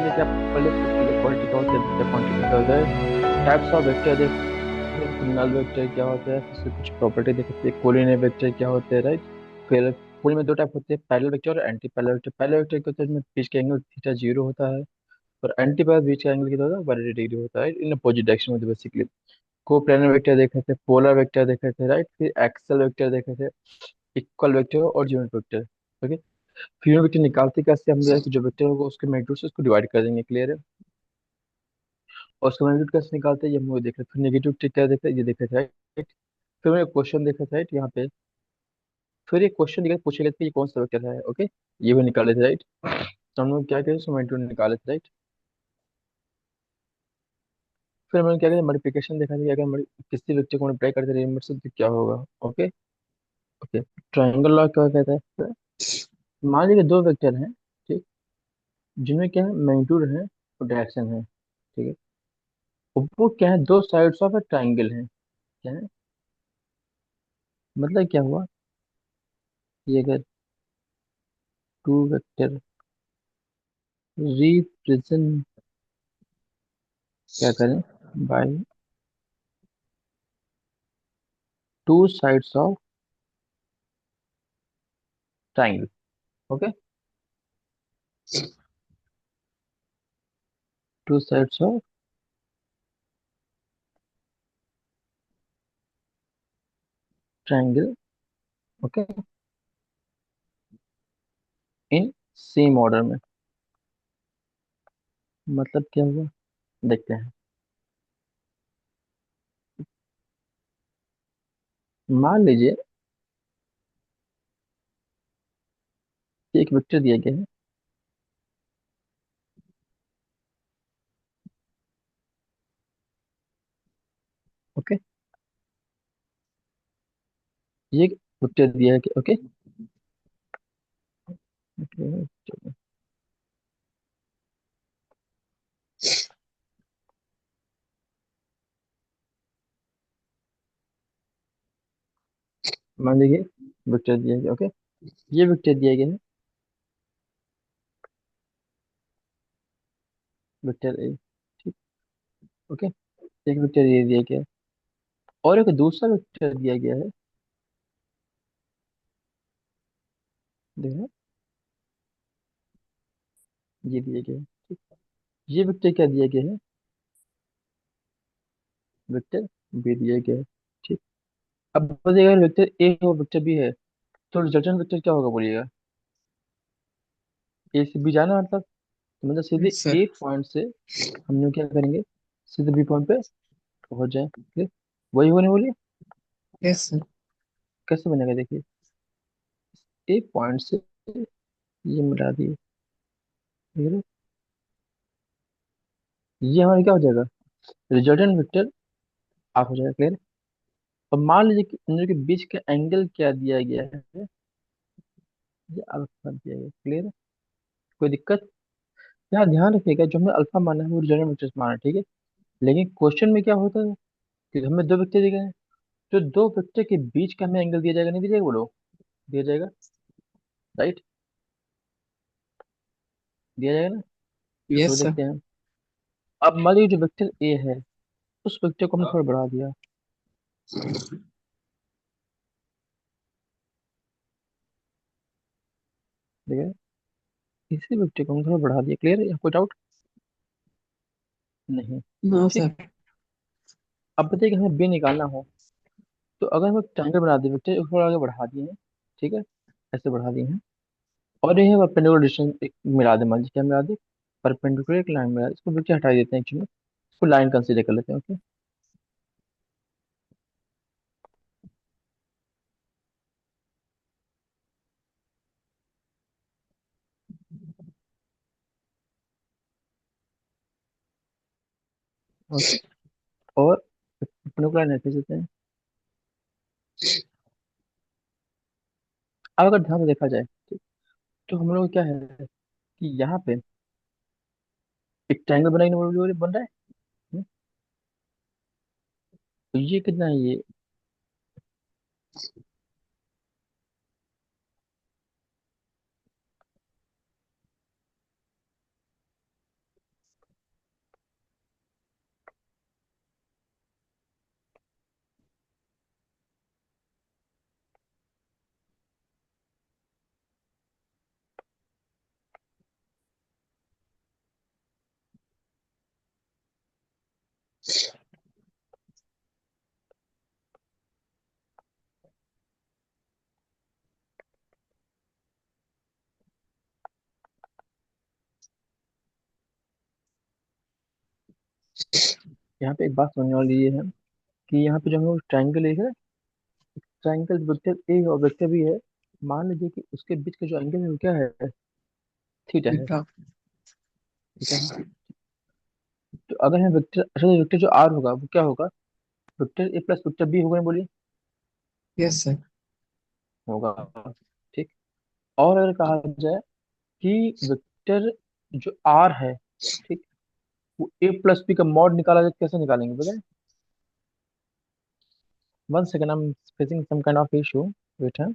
देखिए आप पहले तो देखिए क्वालिटी क्या होता है, वेक्टर क्वांटिटी क्या होता है, टाइप्स ऑफ वेक्टर देखिए, फिर नल वेक्टर क्या होता है, फिर से कुछ प्रॉपर्टी देखते हैं, कोलिनियर वेक्टर क्या होते हैं, राइट। फिर कोलिन में दो टाइप होते हैं, पैरेलल वेक्टर और anti parallel vector. Parallel vector क्या होता है, इसमें बीच का एंगल थीटा जीरो होता है, और एंटी पैरेलल बीच का एंगल कितना होता है, 180 डिग्री होता है, इन अपोजिट डायरेक्शन में बेसिकली। को प्लेनर वेक्टर देखे थे, पोलर वेक्टर देखे थे, राइट। फिर एक्सल वेक्टर देखे थे, इक्वल वेक्टर और यूनिट वेक्टर। ओके। फिर यूनिट वेक्टर निकालते कैसे, हम जो वेक्टर होगा उसके मैग्नीट्यूड से उसको डिवाइड कर देंगे, क्लियर है। और उसका मैग्नीट्यूड कैसे निकालते हैं ये हम लोग देख रहे थे। फिर नेगेटिव क्या देखे, ये देखे थे, राइट। फिर मैंने क्वेश्चन देखा था, राइट, यहाँ पे। फिर ये क्वेश्चन दिखा पूछे गए थे ये कौन सा वेक्टर है, ओके। ये भी निकाले थे, राइट। तो हम लोग क्या करें, उसका मैग्नीट्यूड निकाले थे, राइट। फिर मैंने क्या किया, मल्टीप्लिकेशन देखा था कि अगर किसी वेक्टर को मल्टीप्लाई करते रहे से तो क्या होगा, ओके। ओके। ट्रायंगल लॉ क्या कहता है, मान लीजिए दो वेक्टर हैं, ठीक, जिनमें क्या है, मैग्नीट्यूड है और डायरेक्शन है, ठीक है। वो क्या है, दो साइड्स ऑफ ए ट्रायंगल है, क्या है, मतलब क्या हुआ, ये अगर टू वेक्टर रिप्रेजेंट, क्या करें, by two sides of triangle, okay. Two sides of triangle, okay, in same order में, मतलब क्या हुआ, देखते हैं। मान लीजिए कि एक वेक्टर दिया गया है, ओके। ये वेक्टर दिया है, ओके। मान लीजिए वेक्टर दिया गया, ओके। ये वेक्टर दिया गया है, वेक्टर ए, ठीक, ओके। एक वेक्टर ये दिया गया है, और एक दूसरा वेक्टर दिया गया है, देखो, ये दिया गया है, ठीक। ये वेक्टर क्या दिया गया है, वेक्टर बी दिया गया है, ठीक। अब बताइए अगर वेक्टर ए और वेक्टर बी है, तो रिजल्टेंट वेक्टर क्या होगा बोलिएगा। ए से बी जाना मतलब, तो मतलब सीधे यस सर। ए पॉइंट से हम लोग क्या करेंगे, सीधे बी पॉइंट पे पहुंच जाए, ठीक। वही होने बोलिए, यस सर। कैसे बनेगा देखिए, ए पॉइंट से ये मिला दिए, ठीक है? ये हमारा क्या हो जाएगा, रिजल्टेंट वेक्टर आप हो जाएगा, क्लियर। अब मान लीजिए कि इन दोनों के बीच का एंगल क्या दिया गया है, ये अल्फा दिया गया, क्लियर। कोई दिक्कत, यहाँ ध्यान रखिएगा जो हमने अल्फा माना है वो रिजल्टेंट वेक्टर माना है, ठीक है। लेकिन क्वेश्चन में क्या होता है कि हमें दो वेक्टर दिए गए हैं, जो दो वेक्टर के बीच का हमें एंगल दिया जाएगा, नहीं दिया जाएगा, बोलो, दिया जाएगा, राइट, दिया जाएगा ना। तो यस सर। देखते हैं। अब मान लीजिए जो वेक्टर ए है, उस वेक्टर को हमने थोड़ा बढ़ा दिया, ठीक है। इसी वेक्टर को हमने थोड़ा बढ़ा दिया, क्लियर है, यहाँ कोई डाउट नहीं, नो ठीक। सर। अब बताइए कि हमें बी निकालना हो, तो अगर हम ट्रायंगल बना दिए, वेक्टर को थोड़ा आगे बढ़ा दिए हैं, ठीक है, ऐसे बढ़ा दिए हैं, और ये परपेंडिकुलर डिस्टेंस मिला दे, मान लीजिए क्या मिला दे, परपेंडिकुलर एक लाइन मिला दे, इसको वेक्टर हटा देते हैं एक्चुअली, इसको लाइन कंसीडर कर लेते हैं, ओके। ओके। और परपेंडिकुलर लाइन खींच देते हैं। अब अगर ध्यान से देखा जाए, ठीक, तो हम लोग क्या है कि यहाँ पे एक ट्रायंगल बनाने बन रहा है, हम्म, तो ये कितना है, ये यहाँ पे एक बात समझने वाली ये है कि यहाँ पे जो हम लोग ट्राइंगल है, ट्राइंगल वेक्टर ए और वेक्टर बी है। मान लीजिए कि उसके बीच का जो एंगल है वो क्या है, थीटा है। थीटा। ठीक है। तो अगर हम वेक्टर, अच्छा वेक्टर जो आर होगा वो क्या होगा, vector A plus vector B होगा, नहीं बोलिए। Yes sir. होगा। ठीक। और अगर कहा जाए कि वेक्टर जो आर है, ठीक, वो ए प्लस बी का मॉड निकाला जाए, कैसे निकालेंगे बताएं। One second, I am facing some kind of issue. Wait है।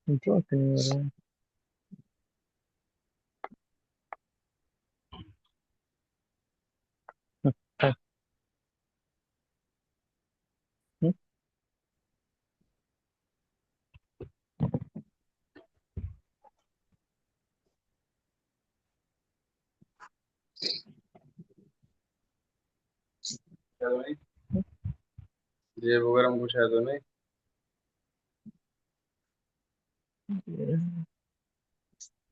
ड्रॉ नहीं हो रहा है। चलो भाई, ये वगैरह में कुछ है तो नहीं?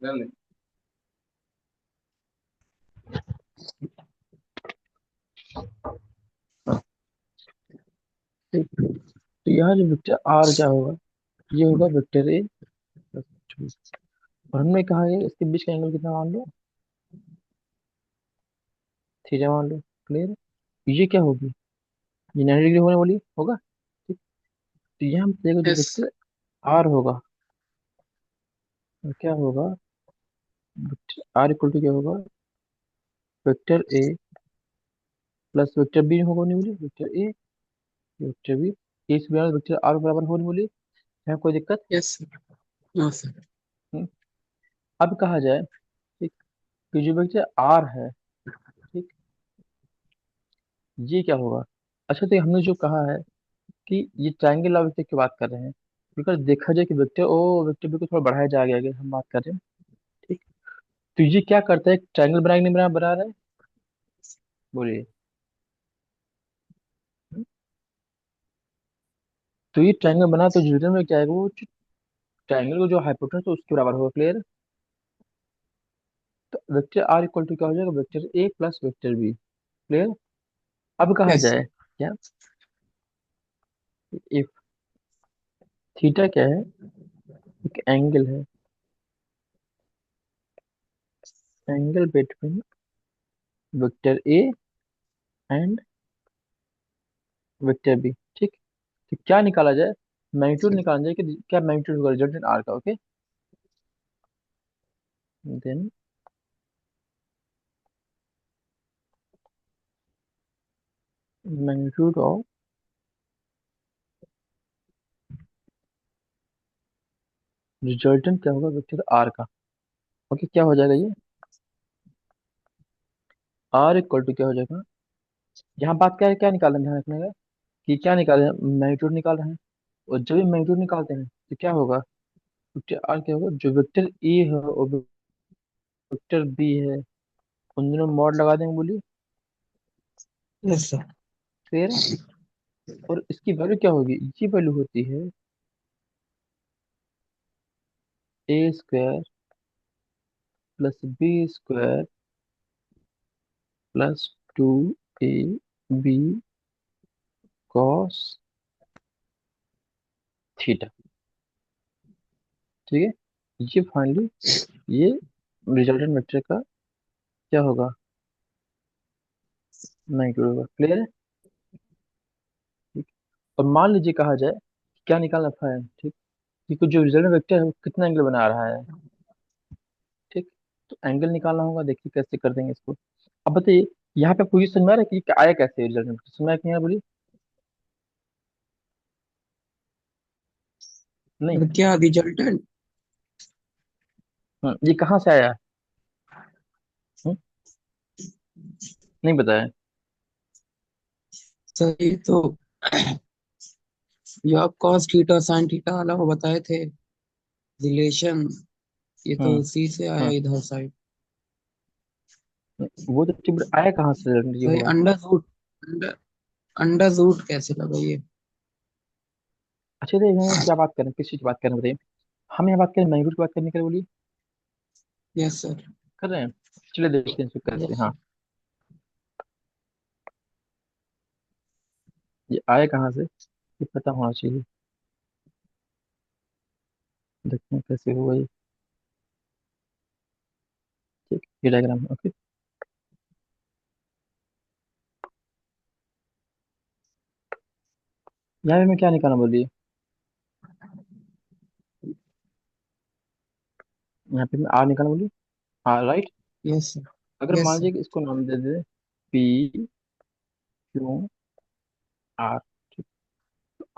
नहीं। ठीक। तो यहाँ जो वेक्टर आर क्या होगा, ये होगा वेक्टर ए प्लस 2। और हमने कहा है इसके बीच का एंगल कितना मान लो, थीटा मान लो। क्लियर। ये क्या होगी, ये 90 डिग्री होने वाली होगा। ठीक। तो यहाँ हम देखो जो यस। वेक्टर आर होगा वो क्या होगा, वेक्टर आर इक्वल टू क्या होगा, vector A plus vector B होगा, नहीं बोली, vector A vector B. A से बराबर वेक्टर आर बराबर होने बोली। यहाँ कोई दिक्कत। Yes sir. No sir. Hmm. अब कहा जाए, ठीक, कि जो वेक्टर आर है, ठीक, ये क्या होगा। अच्छा तो हमने जो कहा है कि ये ट्रायंगल ऑफ वेक्टर की बात कर रहे हैं, अगर देखा जाए कि वेक्टर ओ वेक्टर बी को थोड़ा बढ़ाया जा गया, अगर हम बात कर रहे हैं। ठीक। तो ये क्या करता है, ट्रायंगल बनाए कि नहीं बना रहा है, बोलिए। हम्म? तो ये ट्रायंगल बना तो रिजल्ट में क्या आएगा, वो ट्रायंगल को जो हाइपोटेनस है उसके बराबर होगा। क्लियर। तो वेक्टर आर इक्वल टू क्या हो जाएगा, vector A plus vector B. Clear. अब कहा यस। जाए क्या, इफ थीटा क्या है, एक एंगल है, angle between vector A and vector B. ठीक। तो क्या निकाला जाए, मैग्नीट्यूड निकाला जाए कि क्या मैग्नीट्यूड होगा रिजल्टेंट आर का। Okay. Then magnitude of resultant क्या होगा वेक्टर आर का। ओके। क्या हो जाएगा ये, आर इक्वल टू क्या हो जाएगा, यहाँ बात क्या है, क्या निकालना है, ध्यान रखने का कि क्या निकाल रहे हैं, मैग्नीट्यूड निकाल रहे हैं। और जब भी मैग्नीट्यूड निकालते हैं तो क्या होगा, वेक्टर आर क्या होगा, जो वेक्टर ए है और वेक्टर बी है, उन दोनों में मॉड लगा देंगे, बोलिए। Yes sir. क्लियर है। और इसकी वैल्यू क्या होगी, ये वैल्यू होती है A square plus B square plus 2 A B cos theta. ठीक है। ये फाइनली ये रिजल्टेंट वेक्टर का क्या होगा, मैग्नीट्यूड होगा। क्लियर है। ठीक। और मान लीजिए कहा जाए क्या निकालना है, ठीक, कि कुछ जो रिजल्टेंट वेक्टर है वो कितना एंगल बना रहा है। ठीक। तो एंगल निकालना होगा, देखिए कैसे कर देंगे इसको। अब बताइए यहाँ पे पूरी समझ में आ रहा है कि ये आया कैसे रिजल्टेंट वेक्टर, समझ में आया कि नहीं आया, बोलिए। नहीं। और क्या रिजल्टेंट? ये कहाँ से आया। हम्म, नहीं बताया। सर ये तो जो आप कॉस थीटा साइन थीटा वाला वो बताए थे रिलेशन, ये तो हम्म। उसी से आया हम्म। इधर साइड। वो तो ठीक, but आया कहाँ से ये भाई हुआ। Under root, under under root कैसे लगा ये? अच्छा देखिए हम क्या बात करें, किस चीज़ की बात करें बताइए। हम यहाँ बात करें मैग्नीट्यूड की बात करने के लिए, बोलिए। Yes sir. कर रहे हैं। चलिए देखते हैं इसको कैसे। यस हाँ, सर। ये आए कहाँ से ये पता होना चाहिए। देखते हैं कैसे हुआ ये। ठीक, ये डायग्राम। ओके, यहाँ पे मैं क्या निकालना, बोलिए। यहाँ पे मैं आर निकालना, बोलिए। हाँ राइट। Yes sir. अगर मान यस लीजिए सर। कि इसको नाम दे दे पी क्यू आर।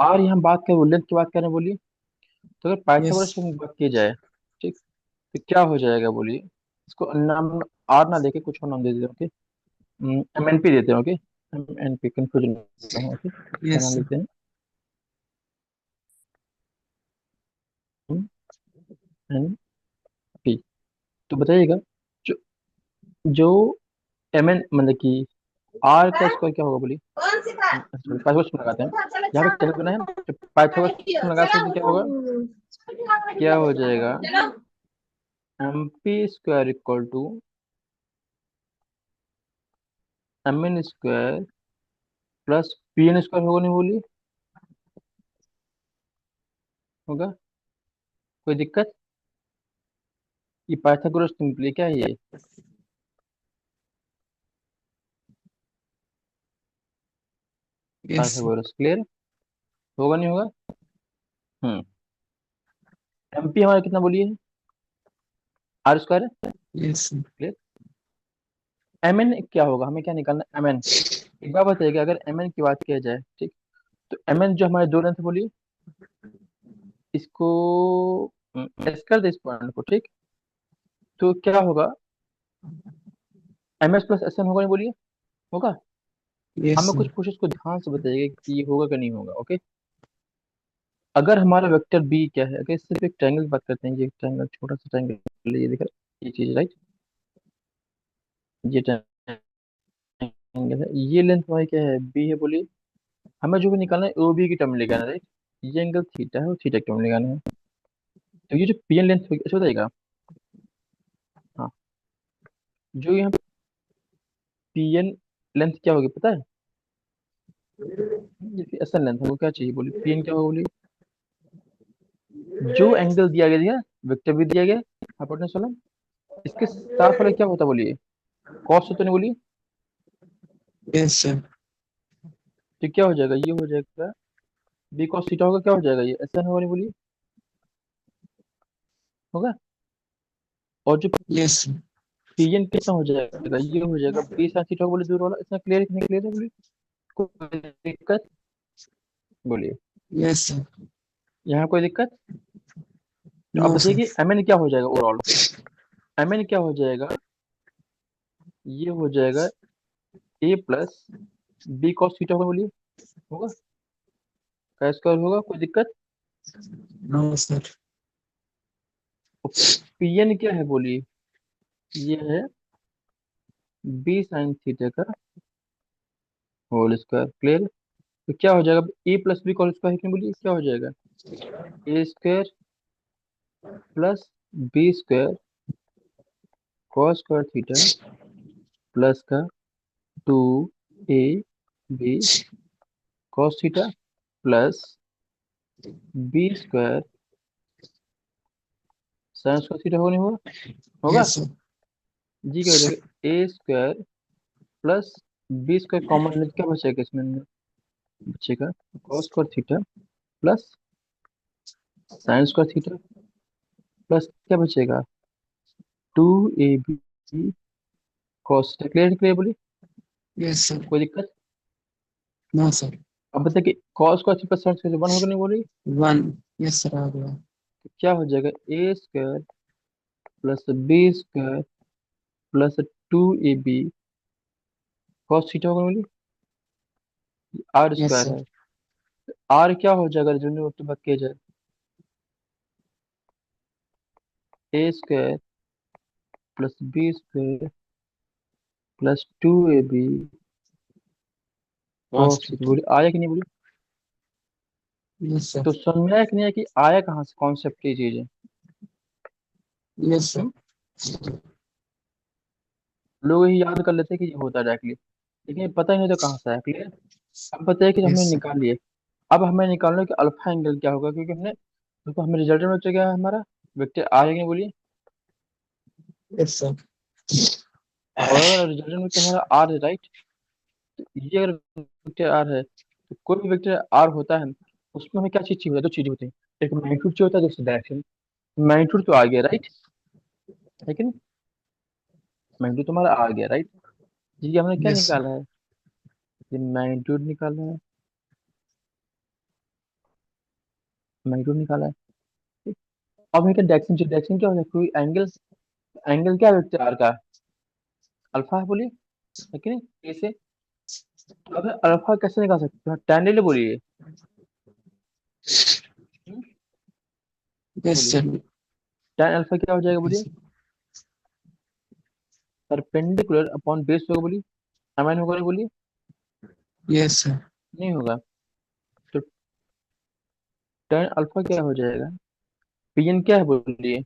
आर यहाँ बात करें, लेंथ की बात करें, बोलिए। तो अगर यस। पाइथागोरस की बात की जाए, ठीक, तो क्या हो जाएगा, बोलिए। इसको नाम आर ना देके कुछ और नाम दे देते हैं, ओके। एम एन पी देते हैं, okay. M N P, confusion ना हो, ओके। क्या यस नाम सर। देते हैं, एन पी। तो बताइएगा, जो जो एम एन मतलब कि आर का स्क्वायर क्या होगा, बोलिए। पाइथागोरस लगाते हैं। यहाँ पे टेबल बना है, तो पाइथागोरस लगा सकते हैं, क्या होगा, क्या हो जाएगा, M P square equal to M N square plus P N square होगा, नहीं बोलिए। होगा, कोई दिक्कत। ये पाइथागोरस सिंपली क्या है, ये यस सर। Pythagoras, clear. होगा नहीं होगा। हम्म। एम पी हमारा कितना, बोलिए, R square, yes sir. Clear. M N क्या होगा, हमें क्या निकालना, एम एन। एक बार बताइएगा, अगर एम एन की बात किया जाए, ठीक, तो एम एन जो हमारे दो लेंथ, बोलिए, इसको एस कर दे इस पॉइंट को, ठीक। तो क्या होगा, M S plus S N होगा, नहीं बोलिए। होगा। यस हमें कुछ सर। कुछ इसको ध्यान से बताइएगा कि ये होगा कि नहीं होगा, ओके। अगर हमारा वेक्टर बी क्या है, अगर सिर्फ एक ट्रायंगल की बात करते हैं, ये ट्रायंगल, छोटा सा ट्रायंगल, ये दिखा, ये चीज राइट, ये ट्रायंगल है, ये लेंथ हमारी क्या है, बी है, बोलिए। हमें जो भी निकालना है ओ बी की टर्म में लेकर आना है, राइट। ये एंगल थीटा है और थीटा की टर्म में लगाना है। तो ये जो पी एन लेंथ होगी, अच्छा बताइएगा। हाँ, जो यहाँ पी एन लेंथ क्या होगी, पता है। ये असल लेंथ हमको क्या चाहिए, बोलिए, पी एन क्या होगा, बोलिए। जो एंगल दिया गया दिया, वेक्टर भी दिया गया, हाइपोटेनस वाला, इसके साथ वाला क्या होता है, बोलिए, कॉस होता नहीं, बोलिए। Yes sir. तो क्या हो जाएगा, ये हो जाएगा बी कॉस थीटा होगा, क्या हो जाएगा, ये ऐसा होगा, नहीं बोलिए। होगा। और जो यस सर। पी एन कितना हो जाएगा, ये हो जाएगा बी साइन थीटा, बोले दूर वाला, इतना क्लियर नहीं, क्लियर है, बोलिए। कोई दिक्कत, बोलिए। Yes sir. यहाँ कोई दिक्कत। तो अब नो बताइए सर। कि एम एन क्या हो जाएगा ओवरऑल। एम एन क्या हो जाएगा, ये हो जाएगा A plus B cos theta होगा, बोलिए। होगा, का स्क्वायर होगा, कोई दिक्कत। No sir. पी एन क्या है, बोलिए, ये है बी साइन थीटा का होल स्क्वायर, क्लियर। तो क्या हो जाएगा, A plus B cos square है कि नहीं, बोलिए, क्या हो जाएगा, A square plus B square cos square theta plus का two A B cos theta plus B square sine square theta होगा, नहीं होगा। होगा। Yes sir. जी क्या हो जाएगा, A square plus B square common लेते क्या बचेगा इसमें, बचेगा cos square theta plus sine square theta plus क्या बचेगा, two A B cos theta, clear clear, बोलिए। Yes sir. कोई दिक्कत। No sir. अब बताइए कि cos square theta plus sine square one होगा, नहीं बोलिए। वन। यस सर आ गया। तो क्या हो जाएगा, A square plus B square plus two A B cos theta होगा, बोलिए। R yes square sir. है। आर क्या हो जाएगा, जो तो बात किया जाए, A square plus B square plus two A B cos cos theta, theta. बोलिए, आया कि नहीं, बोलिए। Yes sir. तो समझ में आया कि नहीं आया कि आया कहाँ से कॉन्सेप्ट की चीज है। Yes sir. हम्म? लोग यही याद कर लेते हैं कि ये होता है डायरेक्टली, लेकिन ये पता ही नहीं तो कहाँ से आया। क्लियर। अब पता है कि यस हमने सर। निकाल लिए। अब हमें निकालना है कि अल्फा एंगल क्या होगा, क्योंकि हमने देखो हमें रिजल्ट में बच्चा क्या है हमारा, वेक्टर आर है कि नहीं बोलिए। Yes sir. और अगर रिजल्ट में हमारा आर है, राइट, ये अगर वेक्टर आर है तो कोई भी वेक्टर आर होता है, उसमें हमें क्या चीज चाहिए होता है, दो चीजें होती हैं। एक मैग्नीट्यूड चाहिए होता है, दूसरा डायरेक्शन। मैग्नीट्यूड तो आ गया, राइट, लेकिन मैग्नीट्यूड तो हमारा आ गया, राइट। ये हमने क्या यस सर। निकाला है, ये मैग्नीट्यूड निकाला है, मैग्नीट्यूड निकाला है। ठीक। अब हमें क्या डायरेक्शन चाहिए, डायरेक्शन क्या होता है, कोई एंगल, एंगल क्या है वेक्टर आर का, अल्फा है बोलिए, है कि नहीं, कैसे। तो अब अल्फा कैसे निकाल सकते हैं, tan ले ले बोलिए। हम्म, यस बोलिए, सर। tan अल्फा क्या हो जाएगा बोलिए, परपेंडिकुलर अपॉन बेस होगा बोलिए, एम होगा नहीं बोलिए, यस सर। नहीं होगा। तो tan अल्फा क्या हो जाएगा, pn क्या है बोलिए,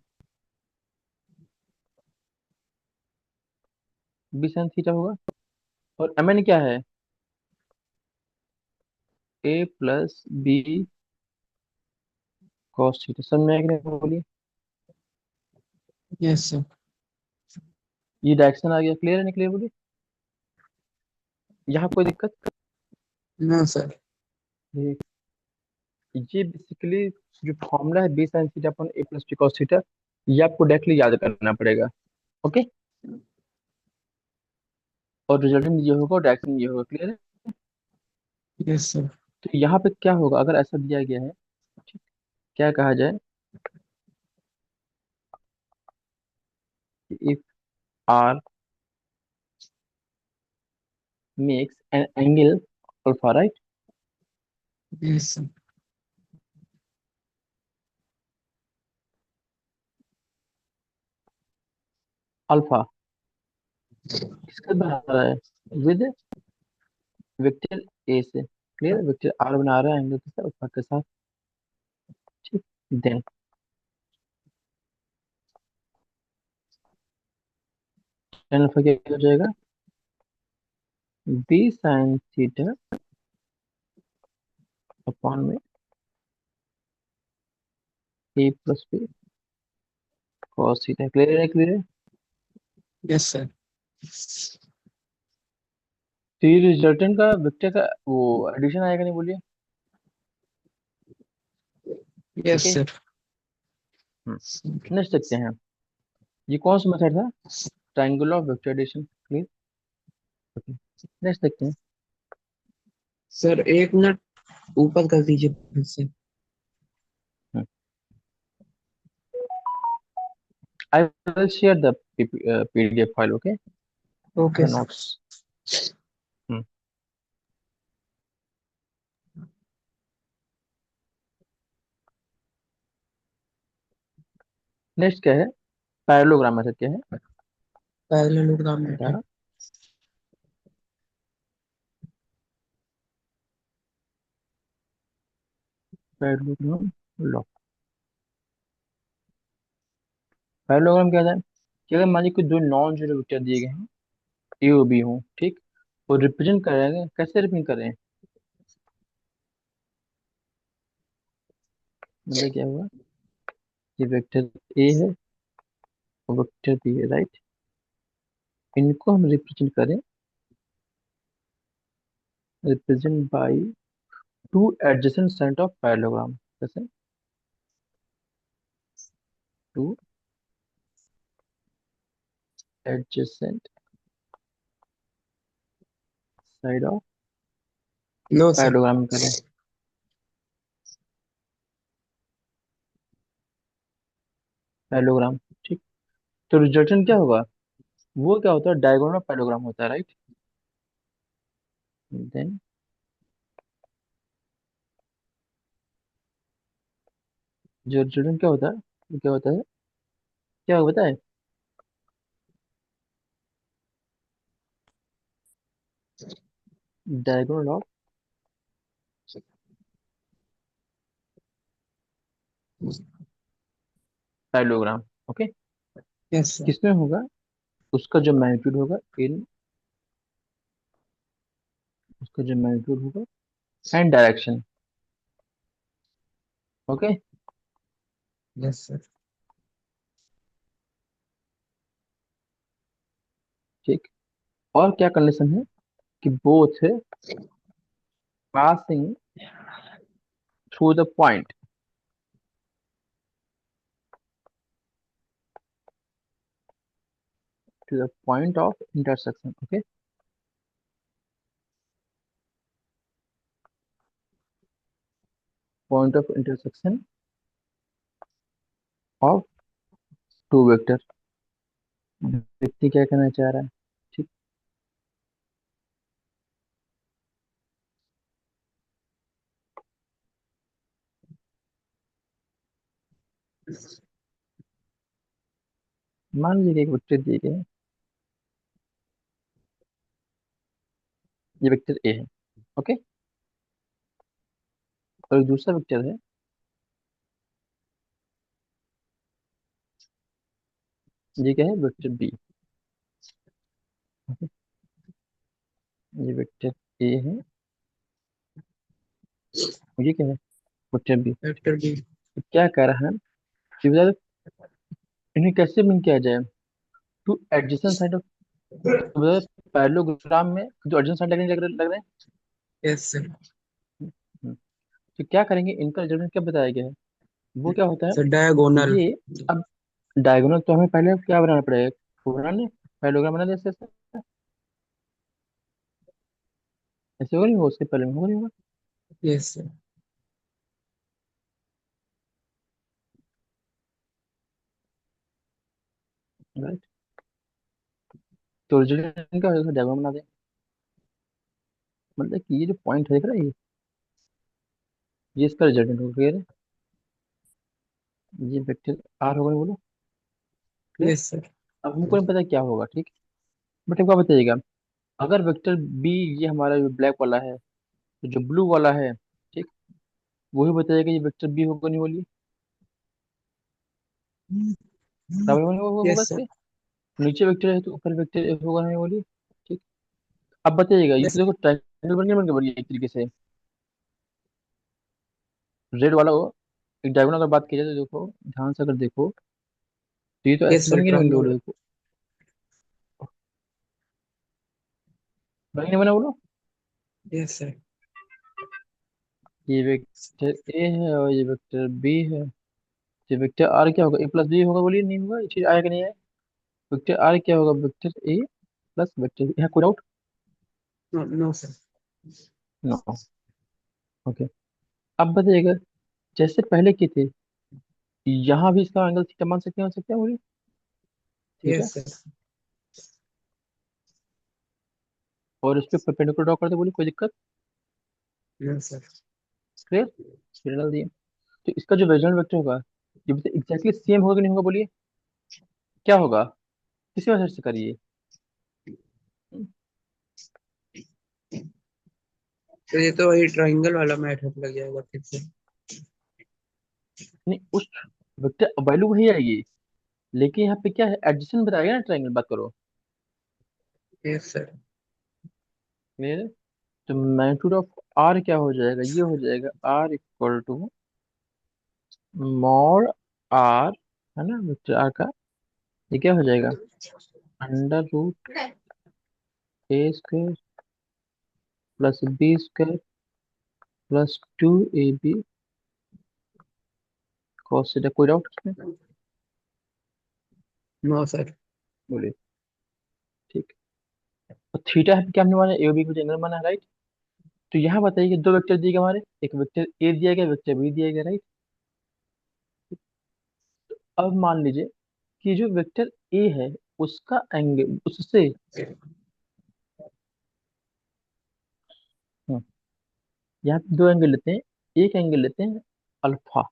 बी साइन थीटा होगा। और mn क्या है, a plus B cos theta. समझ में आया कि नहीं बोलिए। Yes sir. ये डायरेक्शन आ गया, क्लियर है नहीं क्लियर बोलिए, यहाँ कोई दिक्कत। No sir. ये बेसिकली जो फॉर्मूला है B sine theta upon A plus B cos theta, ये आपको डायरेक्टली याद करना पड़ेगा। ओके। और रिजल्टेंट ये होगा और डायरेक्शन ये होगा, क्लियर है। Yes sir. तो यहाँ पे क्या होगा अगर ऐसा दिया गया है, ठीक, क्या कहा जाए, if R makes an angle alpha, right, yes sir. Alpha किसका बना रहा है, विद वेक्टर ए से, क्लियर, वेक्टर आर बना रहा है एंगल के साथ, अल्फा के साथ, ठीक। देन टेन अल्फा क्या हो जाएगा, बी साइन थीटा अपॉन में A plus B cos theta, clear है क्लियर है। Yes sir. तो ये रिजल्टेंट का वेक्टर का वो एडिशन आएगा नहीं बोलिए। यस ठीक है। सर। नेक्स्ट देखते हैं, ये कौन सा मेथड था, triangle of vector addition, clear. Okay, next देखते हैं। सर एक मिनट ऊपर कर दीजिए फिर से। I will share the PDF file, okay, okay the sir. Notes. Next क्या है, पैरेललोग्राम मेथड क्या है, parallelogram the method. Parallelogram law. Parallelogram क्या है कि अगर मान लीजिए कि दो नॉन जीरो वेक्टर दिए गए हैं, ए और बी हो, ठीक, और रिप्रेजेंट करेंगे, कैसे रिप्रेजेंट करें, मतलब क्या हुआ, ये वेक्टर ए है और वेक्टर बी है, राइट, इनको हम रिप्रेजेंट करें, represent by two adjacent side of parallelogram, कैसे, two adjacent side of no sir. Parallelogram करें, पैरेललोग्राम, ठीक। तो रिजल्टेंट क्या होगा, वो क्या होता है, डायगोनल ऑफ पैरेललोग्राम होता है, राइट। देन जो रिजल्टेंट क्या होता है, वो क्या होता है, क्या होता है, diagonal of parallelogram. Okay. Yes sir. किसमें होगा? उसका जो मैग्नीट्यूड होगा इन, उसका जो मैग्नीट्यूड होगा and direction. Okay. Yes sir. ठीक। और क्या कंडीशन है कि both passing through the point, to the point of intersection. Okay. Point of intersection of two vector. व्यक्ति क्या कहना चाह रहा है? ठीक। मान लीजिए कि एक वेक्टर दिए गए हैं, ये वेक्टर ए है। ओके। और एक दूसरा वेक्टर है, ये क्या है? Vector B. ये वेक्टर ए है, और ये क्या है? Vector B. Vector B. तो क्या कह रहा है कि बता, इन्हें कैसे मिल किया जाए? To adjacent side of, parallelogram में जो एडजेसेंट साइड लग रहे हैं। Yes sir. हम्म, तो क्या करेंगे, इनका रिजल्ट क्या बताया गया है? वो क्या होता है? Sir diagonal. ये, अब डायगोनल तो हमें पहले क्या बनाना पड़ेगा? बना ले, पैरेललोग्राम बना दे ऐसे ऐसे। ऐसे होगा नहीं होगा? उसके पहले में होगा नहीं होगा? Yes sir. राइट। तो रिजल्ट इनका डायगोनल बना दे। मतलब कि ये जो पॉइंट है, देख रहा है ये इसका रिजल्ट हो गया। ये वेक्टर आर होगा, बोलो। क्लियर? Yes sir. अब हमको नहीं पता क्या होगा, ठीक। बट क्या बताइएगा, अगर वेक्टर बी, ये हमारा जो ब्लैक वाला है, तो जो ब्लू वाला है, ठीक, वही बताइएगा ये वेक्टर बी होगा नहीं, बोलिए। बराबर होगा नहीं होगा यस सर। इसके? नीचे वेक्टर है तो ऊपर वेक्टर होगा नहीं, बोलिए। ठीक। अब बताइएगा, ये तो यस। देखो ट्रायंगल बन गया बढ़िया एक तरीके से। रेड वाला हो, एक डायगोनल अगर बात की जाए तो देखो ध्यान से, अगर देखो तो ये तो यस ऐसे सर बन गया नहीं, बन गया ट्रायंगल। बोलो, देखो। बन गया नहीं बना, बोलो। Yes sir. ये वेक्टर ए है और ये वेक्टर बी है। ये वेक्टर आर क्या होगा? ए प्लस बी होगा, बोलिए। नहीं होगा? ये चीज आया कि नहीं आया? वेक्टर आर क्या होगा? Vector A plus vector B. है कोई doubt? No no sir. No. Okay. अब बताइएगा, जैसे पहले की थे, यहाँ भी इसका एंगल थीटा मान सकते हैं बोलिए। थीटा। Yes sir. और इस पे परपेंडिकुलर ड्रॉ करते बोलिए, कोई दिक्कत? No sir. क्लियर? फिर डाल दिए। तो इसका जो वेरिएबल वेक्टर होगा, ये बताइए एग्जैक्टली सेम होगा कि नहीं होगा, बोलिए। क्या होगा? किसी वजह से करिए। हम्म, तो ये तो वही ट्रायंगल वाला मैथड लग जाएगा फिर से। नहीं, उस वेक्टर वैल्यू वही आएगी, लेकिन यहाँ पे क्या है, एडजेसेंट बताएगा ना, ट्रायंगल बात करो। Yes sir. क्लियर? तो मैग्नीट्यूड ऑफ आर क्या हो जाएगा? ये हो जाएगा R equal to mod R, है ना, वेक्टर आर का। ये क्या हो जाएगा? Under root A square plus B square plus 2ab cos theta. कोई डाउट इसमें? No sir. बोलिए। ठीक। और थीटा है क्या हमने माना? ए बी को एंगल माना, राइट। तो यहाँ बताइए कि दो वेक्टर दिए गए हमारे, एक वेक्टर ए दिया गया, वेक्टर बी दिया गया, राइट। अब मान लीजिए कि जो वेक्टर ए है, उसका एंगल उससे, हम्म, यहाँ पे दो एंगल लेते हैं। एक एंगल लेते हैं अल्फा,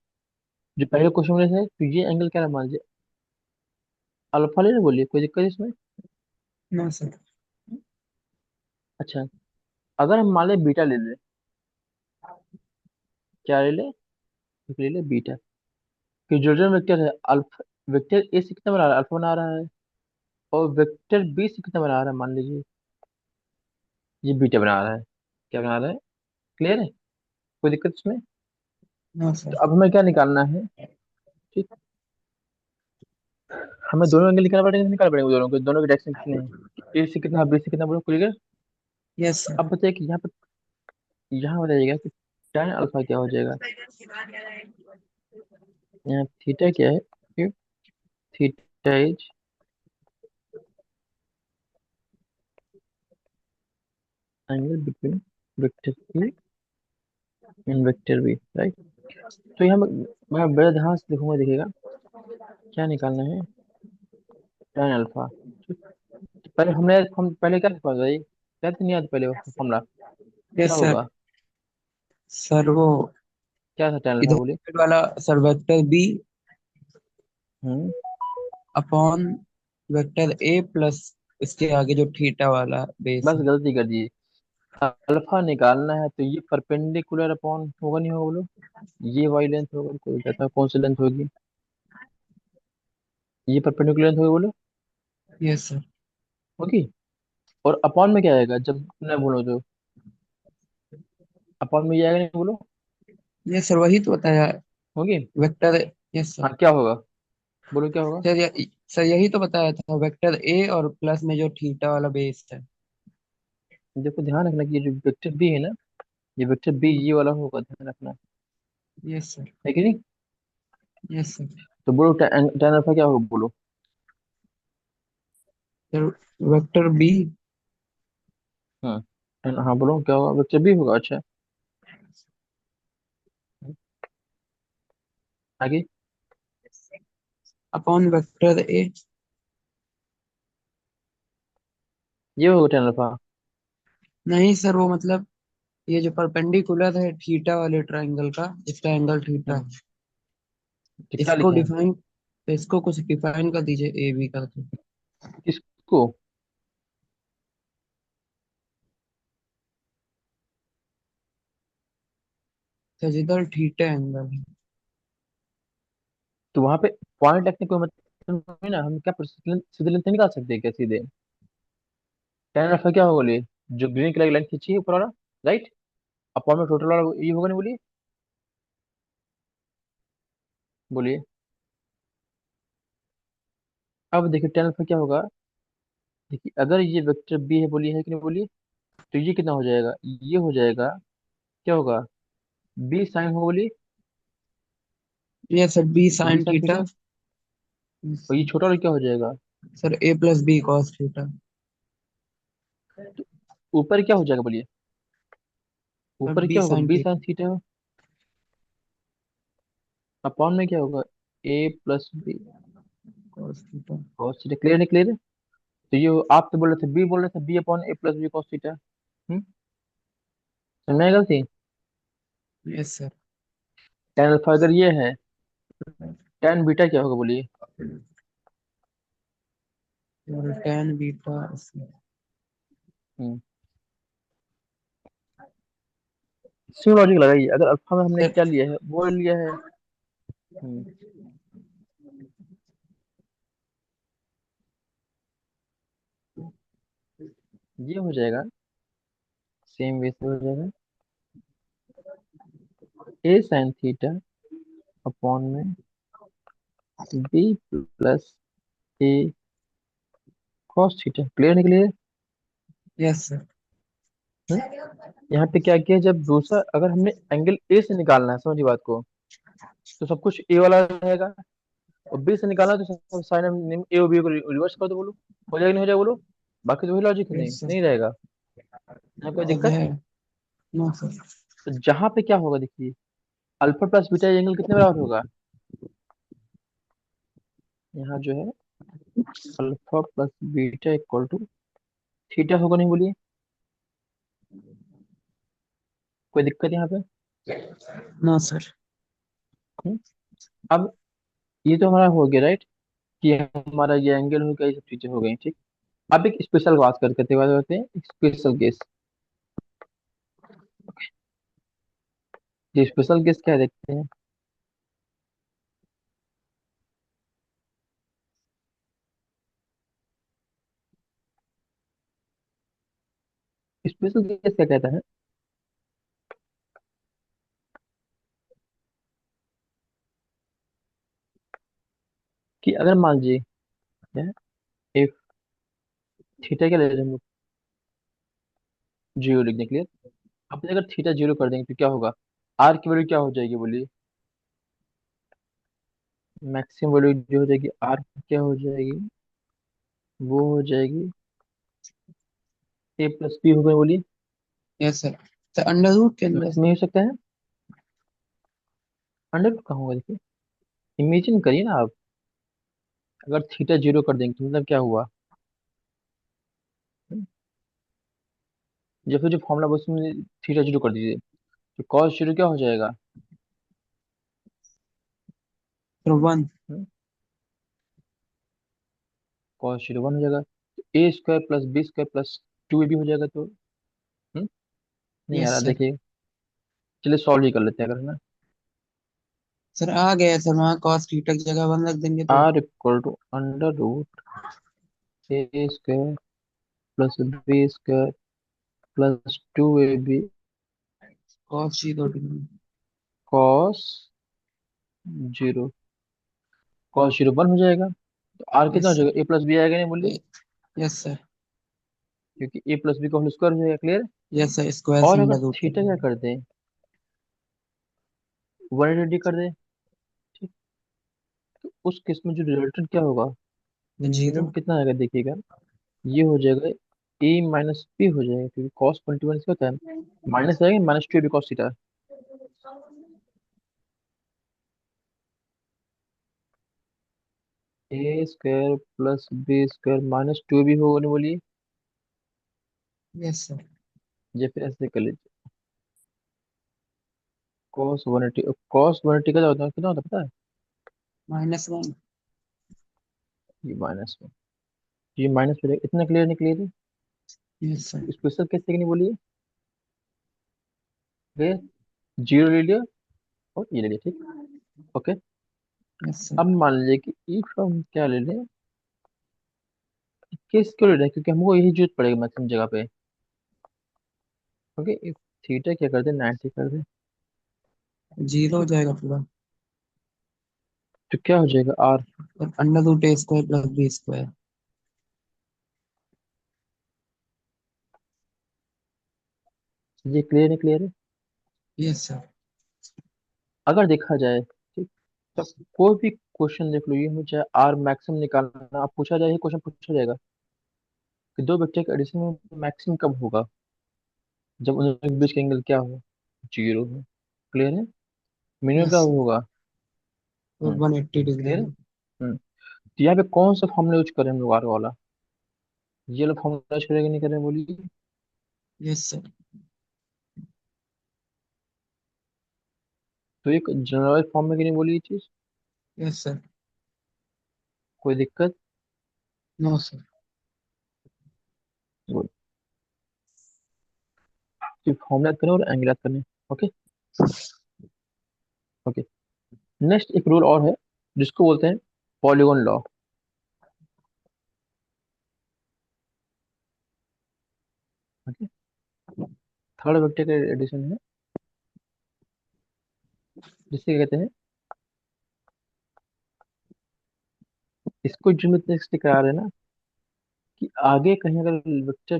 जो पहले क्वेश्चन में थे, तो ये एंगल क्या है मान लीजिए अल्फा ले, बोलिए। कोई दिक्कत इसमें? No sir. अच्छा, अगर हम मान लें बीटा ले लें, क्या ले लें? एक ले लें बीटा। कि जो जो वेक्टर है अल्फा, वेक्टर ए से कितना बना रहा है, अल्फा बना रहा है, और वेक्टर बी से कितना बना रहा है, मान लीजिए ये बीटा बना रहा है, क्या बना रहा है, क्लियर है, कोई दिक्कत इसमें? हाँ तो सर। अब हमें क्या निकालना है, ठीक, हमें दोनों एंगल निकालना पड़ेगा, निकालना पड़ेगा दोनों को, दोनों के डायरेक्शन कितने हैं, ए से कितना बी से कितना, बोलो क्लियर। Yes sir. अब बताइए कि यहाँ पे, यहाँ बताइएगा कि tan अल्फा क्या हो जाएगा, यहाँ थीटा क्या है, theta is angle between vector A and vector B, right. तो यहाँ मैं बड़े ध्यान से देखूंगा, देखिएगा क्या निकालना है, tan अल्फा। तो पहले हम पहले क्या था भाई, याद नहीं, याद पहले फॉर्मूला क्या यस सर। होगा, सर वो क्या था tan अल्फा, बोलिए। इधर वाला sir vector B hmm. Upon vector A plus इसके आगे जो थीटा वाला बेस बस है। गलती कर दी, अल्फा निकालना है तो ये परपेंडिकुलर अपॉन होगा, नहीं होगा बोलो, ये वाई लेंथ होगा, कोई कहता है कौन सी लेंथ होगी, ये परपेंडिकुलर लेंथ होगी बोलो, यस सर। होगी। और अपॉन में क्या आएगा जब न बोलो तो, अपॉन में ये आएगा, नहीं बोलो, यस सर वही तो बताया होगी। वेक्टर। Yes sir. हाँ क्या होगा, बोलो क्या होगा। सर यही तो बताया था वेक्टर ए और प्लस में जो थीटा वाला बेस है। देखो ध्यान रखना कि ये जो वेक्टर बी है ना, ये वेक्टर बी ये वाला होगा, ध्यान रखना, यस सर। है कि नहीं। Yes sir. तो बोलो tan अल्फा क्या होगा, बोलो। सर वेक्टर बी हाँ हाँ बोलो क्या होगा, वेक्टर बी होगा, अच्छा। आगे, अपॉन वेक्टर ए। ये होगा tan अल्फा। नहीं सर वो मतलब ये जो परपेंडिकुलर है थीटा वाले ट्रायंगल का, इसका एंगल थीटा हम्म, है। तो क्या इसको लिखे, डिफाइन, इसको कुछ डिफाइन कर दीजिए ए बी करके। किसको। सर जिधर थीटा एंगल है। तो वहां पे पॉइंट रखने को मतलब नहीं ना, हम क्या सीधे लेंथ निकाल सकते हैं क्या सीधे, tan अल्फा क्या होगा बोलिए, जो ग्रीन कलर की लाइन खींची है ऊपर वाला, राइट, अपॉन में टोटल वाला ये होगा, नहीं बोलिए, बोलिए। अब देखिए tan अल्फा क्या होगा, देखिए अगर ये वेक्टर बी है, बोलिए, है कि नहीं, बोलिए, तो ये कितना हो जाएगा, ये हो जाएगा, क्या होगा, बी साइन हो, बोलिए, ये sir B B sine sine theta. Theta, और ये छोटा वाला क्या हो जाएगा, sir A plus B cos theta. तो ऊपर क्या हो जाएगा, बोलिए, सर ऊपर बी क्या होगा, sine B theta sine theta, upon में क्या होगा, A plus B cos theta. Cos theta, clear है, क्लियर है। तो ये आप तो बोल रहे थे, बी बोल रहे थे, B upon A plus B cos theta, समझ में गलती, यस सर। tan अल्फा अगर ये है, tan बीटा क्या होगा, बोलिए। और tan बीटा। हम्म, इसमें लॉजिक लगाइए, अगर अल्फा में हमने सर क्या लिया है, वो लिया है। हम्म, ये हो जाएगा, सेम वे से हो जाएगा, ए साइन थीटा अपॉन में बी प्लस ए कॉस थीटा, क्लियर निकलिए। Yes sir. यहाँ पे क्या किया, जब दूसरा अगर हमने एंगल ए से निकालना है, समझिए बात को, तो सब कुछ ए वाला रहेगा, और बी से निकालना है तो सब साइन ए और बी को रिवर्स कर दो, बोलो, हो जाएगा, नहीं हो जाएगा, बोलो, बाकी तो वही लॉजिक है, नहीं यस सर। नहीं रहेगा, यहाँ कोई अब दिक्कत। है। No sir. तो जहाँ पे क्या होगा, देखिए अल्फा प्लस बीटा एंगल कितने बराबर होगा, यहाँ जो है alpha plus beta equal to theta होगा, नहीं बोलिए, कोई दिक्कत यहाँ पे। No sir. हम्म? अब ये तो हमारा हो गया, राइट, कि हमारा ये एंगल हो गया, ये सब चीजें हो गई, ठीक। अब एक स्पेशल बात करते बात करते हैं, एक स्पेशल केस। ये स्पेशल केस क्या है, देखते हैं। स्पेशल केस क्या कहता है कि अगर मान लीजिए इफ थीटा क्या ले रहे हैं हम लोग, जीरो लिखने के लिए। अपने अगर थीटा जीरो कर देंगे तो क्या होगा, आर की वैल्यू क्या हो जाएगी बोलिए। मैक्सिमम वैल्यू जो हो जाएगी आर की क्या हो जाएगी, वो हो जाएगी ए प्लस बी हो गई बोलिए। Yes sir. तो अंडर रूट के अंदर मैक्सिमम हो सकता है, अंडर रूट कहाँ होगा देखिए। इमेजिन करिए ना आप, अगर थीटा जीरो कर देंगे तो मतलब क्या हुआ, या फिर जो फॉर्मूला बस में थीटा जीरो कर दीजिए तो कॉस जीरो क्या हो जाएगा। फिर वन। कॉस जीरो वन हो जाएगा, तो A square plus B square plus two A भी हो जाएगा तो हम्म, नहीं आ यस रहा सर। देखिए। चलिए सॉल्व ही कर लेते हैं अगर, है ना। सर आ गया सर, वहाँ कॉस थीटा की जगह वन रख देंगे तो। R equal to under root A square plus B square plus two A B cos zero degree. Cos zero. Cos zero one हो जाएगा, तो आर कितना यस हो सर। जाएगा, ए प्लस बी आएगा नहीं बोलिए, यस सर। क्योंकि ए प्लस बी का होल स्क्वायर हो जाएगा, क्लियर। यस सर, स्क्वायर से और अगर अंडर रूट कर थीटा क्या देंगे। कर दें, 180 कर दें, ठीक। तो उस केस में जो रिजल्टेंट क्या होगा, जीरो। रिजल्टेंट कितना आएगा देखिएगा, ये हो जाएगा ए माइनस बी हो जाएगा, क्योंकि कॉस 21 क्या होता है, माइनस आएगा minus two A B cos theta. A square plus B square minus two B होगा नहीं बोलिए, यस सर। या फिर ऐसे कर लीजिए कॉस 180 का क्या होता है, कितना होता है पता है, -1। ये माइनस में, ये माइनस हो जाएगा, इतना क्लियर नहीं क्लियर है। Yes sir. स्पेशल कैसे नहीं बोलिए, ये जीरो ले लिया और ये ले लिया, ठीक। ओके। Yes sir. अब मान लीजिए कि इफ हम क्या ले लें, केस क्यों ले रहे हैं, क्योंकि हमको यही जरूरत पड़ेगा मैक्सिमम जगह पे। ओके, इफ थीटा क्या कर दे 90 कर दे, जीरो हो ठीक। जाएगा पूरा। तो क्या हो जाएगा आर, और under root A square plus B square. ये क्लियर है क्लियर है। Yes sir. अगर देखा जाए, ठीक, तो कोई भी क्वेश्चन देख लो, ये हो चाहे आर मैक्सिमम निकालना आप पूछा जाए, क्वेश्चन पूछा जाएगा कि दो वेक्टर के एडिशन में मैक्सिमम कब होगा, जब उनके बीच का एंगल क्या हो, जीरो हो, क्लियर है। मिनिमम क्या यस। होगा, और 180 डिग्री क्लियर है। है। तो यहाँ पे कौन सा फॉर्मूला यूज करें हम लोग आर वाला, ये लोग फॉर्मूला यूज करेंगे नहीं करें बोलिए। Yes sir. तो एक जनरल फॉर्म में कि नहीं बोली ये चीज, यस सर। कोई दिक्कत। No sir. सिर्फ फॉर्मूला याद करें और एंगल याद करें। ओके। ओके। नेक्स्ट एक रूल और है जिसको बोलते हैं polygon law. Okay. Third vector का एडिशन है, जिससे क्या कहते हैं, इसको ज्योमेट्रिक करा रहे हैं ना, कि आगे कहीं अगर वेक्टर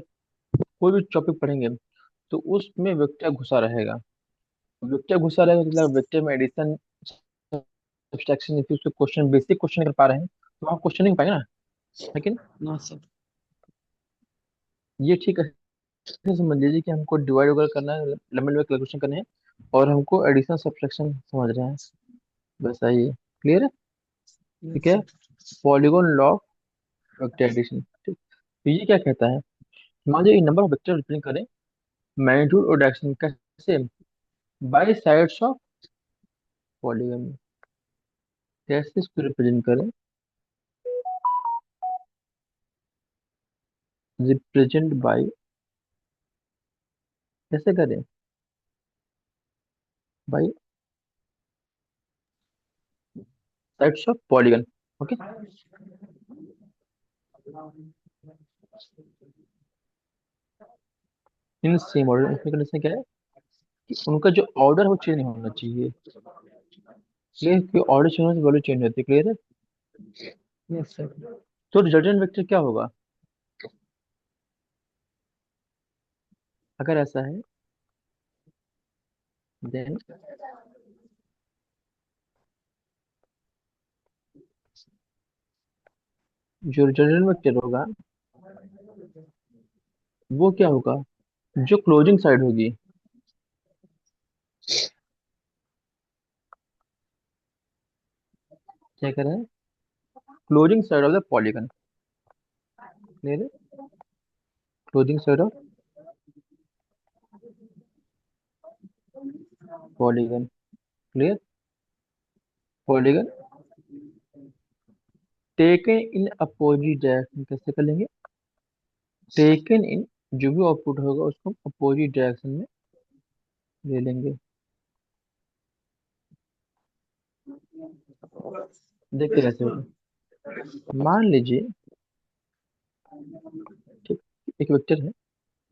कोई भी टॉपिक पढ़ेंगे तो उसमें वेक्टर घुसा रहेगा। वेक्टर घुसा रहेगा मतलब वेक्टर में एडिशन सब्सट्रैक्शन, इफ उसके क्वेश्चन बेसिक क्वेश्चन कर पा रहे हैं तो आप क्वेश्चन नहीं पाएंगे ना, लेकिन नो सर। ये ठीक है। समझ लीजिए कि हमको डिवाइड वगैरह करना है, लंबे लंबे कैलकुलेशन करने हैं, और हमको एडिशन सब्सट्रैक्शन समझ रहे हैं, बस आइए, क्लियर है। ठीक यस है। Sir. Polygon law vector addition, ठीक। तो ये क्या कहता है, मान लीजिए नंबर ऑफ वेक्टर रिप्रेजेंट करें मैग्नीट्यूड और डायरेक्शन कैसे, बाई साइड्स ऑफ पॉलीगॉन, कैसे इसको रिप्रेजेंट करें, रिप्रेजेंट बाई, कैसे करें, by sides of polygon. Okay. In same order, उसमें कंडीशन क्या है कि उनका जो ऑर्डर है वो चेंज नहीं होना चाहिए। क्लियर, कि ऑर्डर चेंज होने से वैल्यू चेंज होती है। क्लियर है? Yes sir. तो रिजल्टेंट वेक्टर क्या होगा अगर ऐसा है? देन जो रिजल्टेंट वेक्टर होगा वो क्या होगा, जो क्लोजिंग साइड होगी, क्या कह रहा है, closing side of the polygon. Clear है? Closing side of polygon. Clear? Polygon taken in opposite direction कैसे कर लेंगे? टेकन इन, जो भी आउटपुट होगा उसको अपोजिट डायरेक्शन में ले लेंगे। देखिए कैसे होगा। मान लीजिए, ठीक, एक वेक्टर है।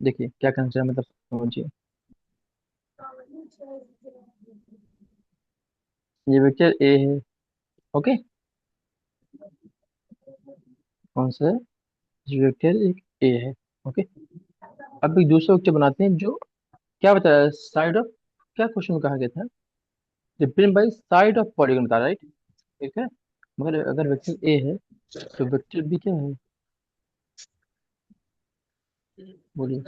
देखिए क्या कंसीडर, मतलब समझिए। ये वेक्टर ए है। ओके, कौन सा है? ये वेक्टर एक ए है। ओके, अब एक दूसरा वेक्टर बनाते हैं जो क्या बताया, साइड ऑफ, क्या क्वेश्चन में कहा गया था, represent by side of polygon बता, राइट? ठीक है, मगर अगर वेक्टर ए है तो वेक्टर बी क्या है, बोलिए।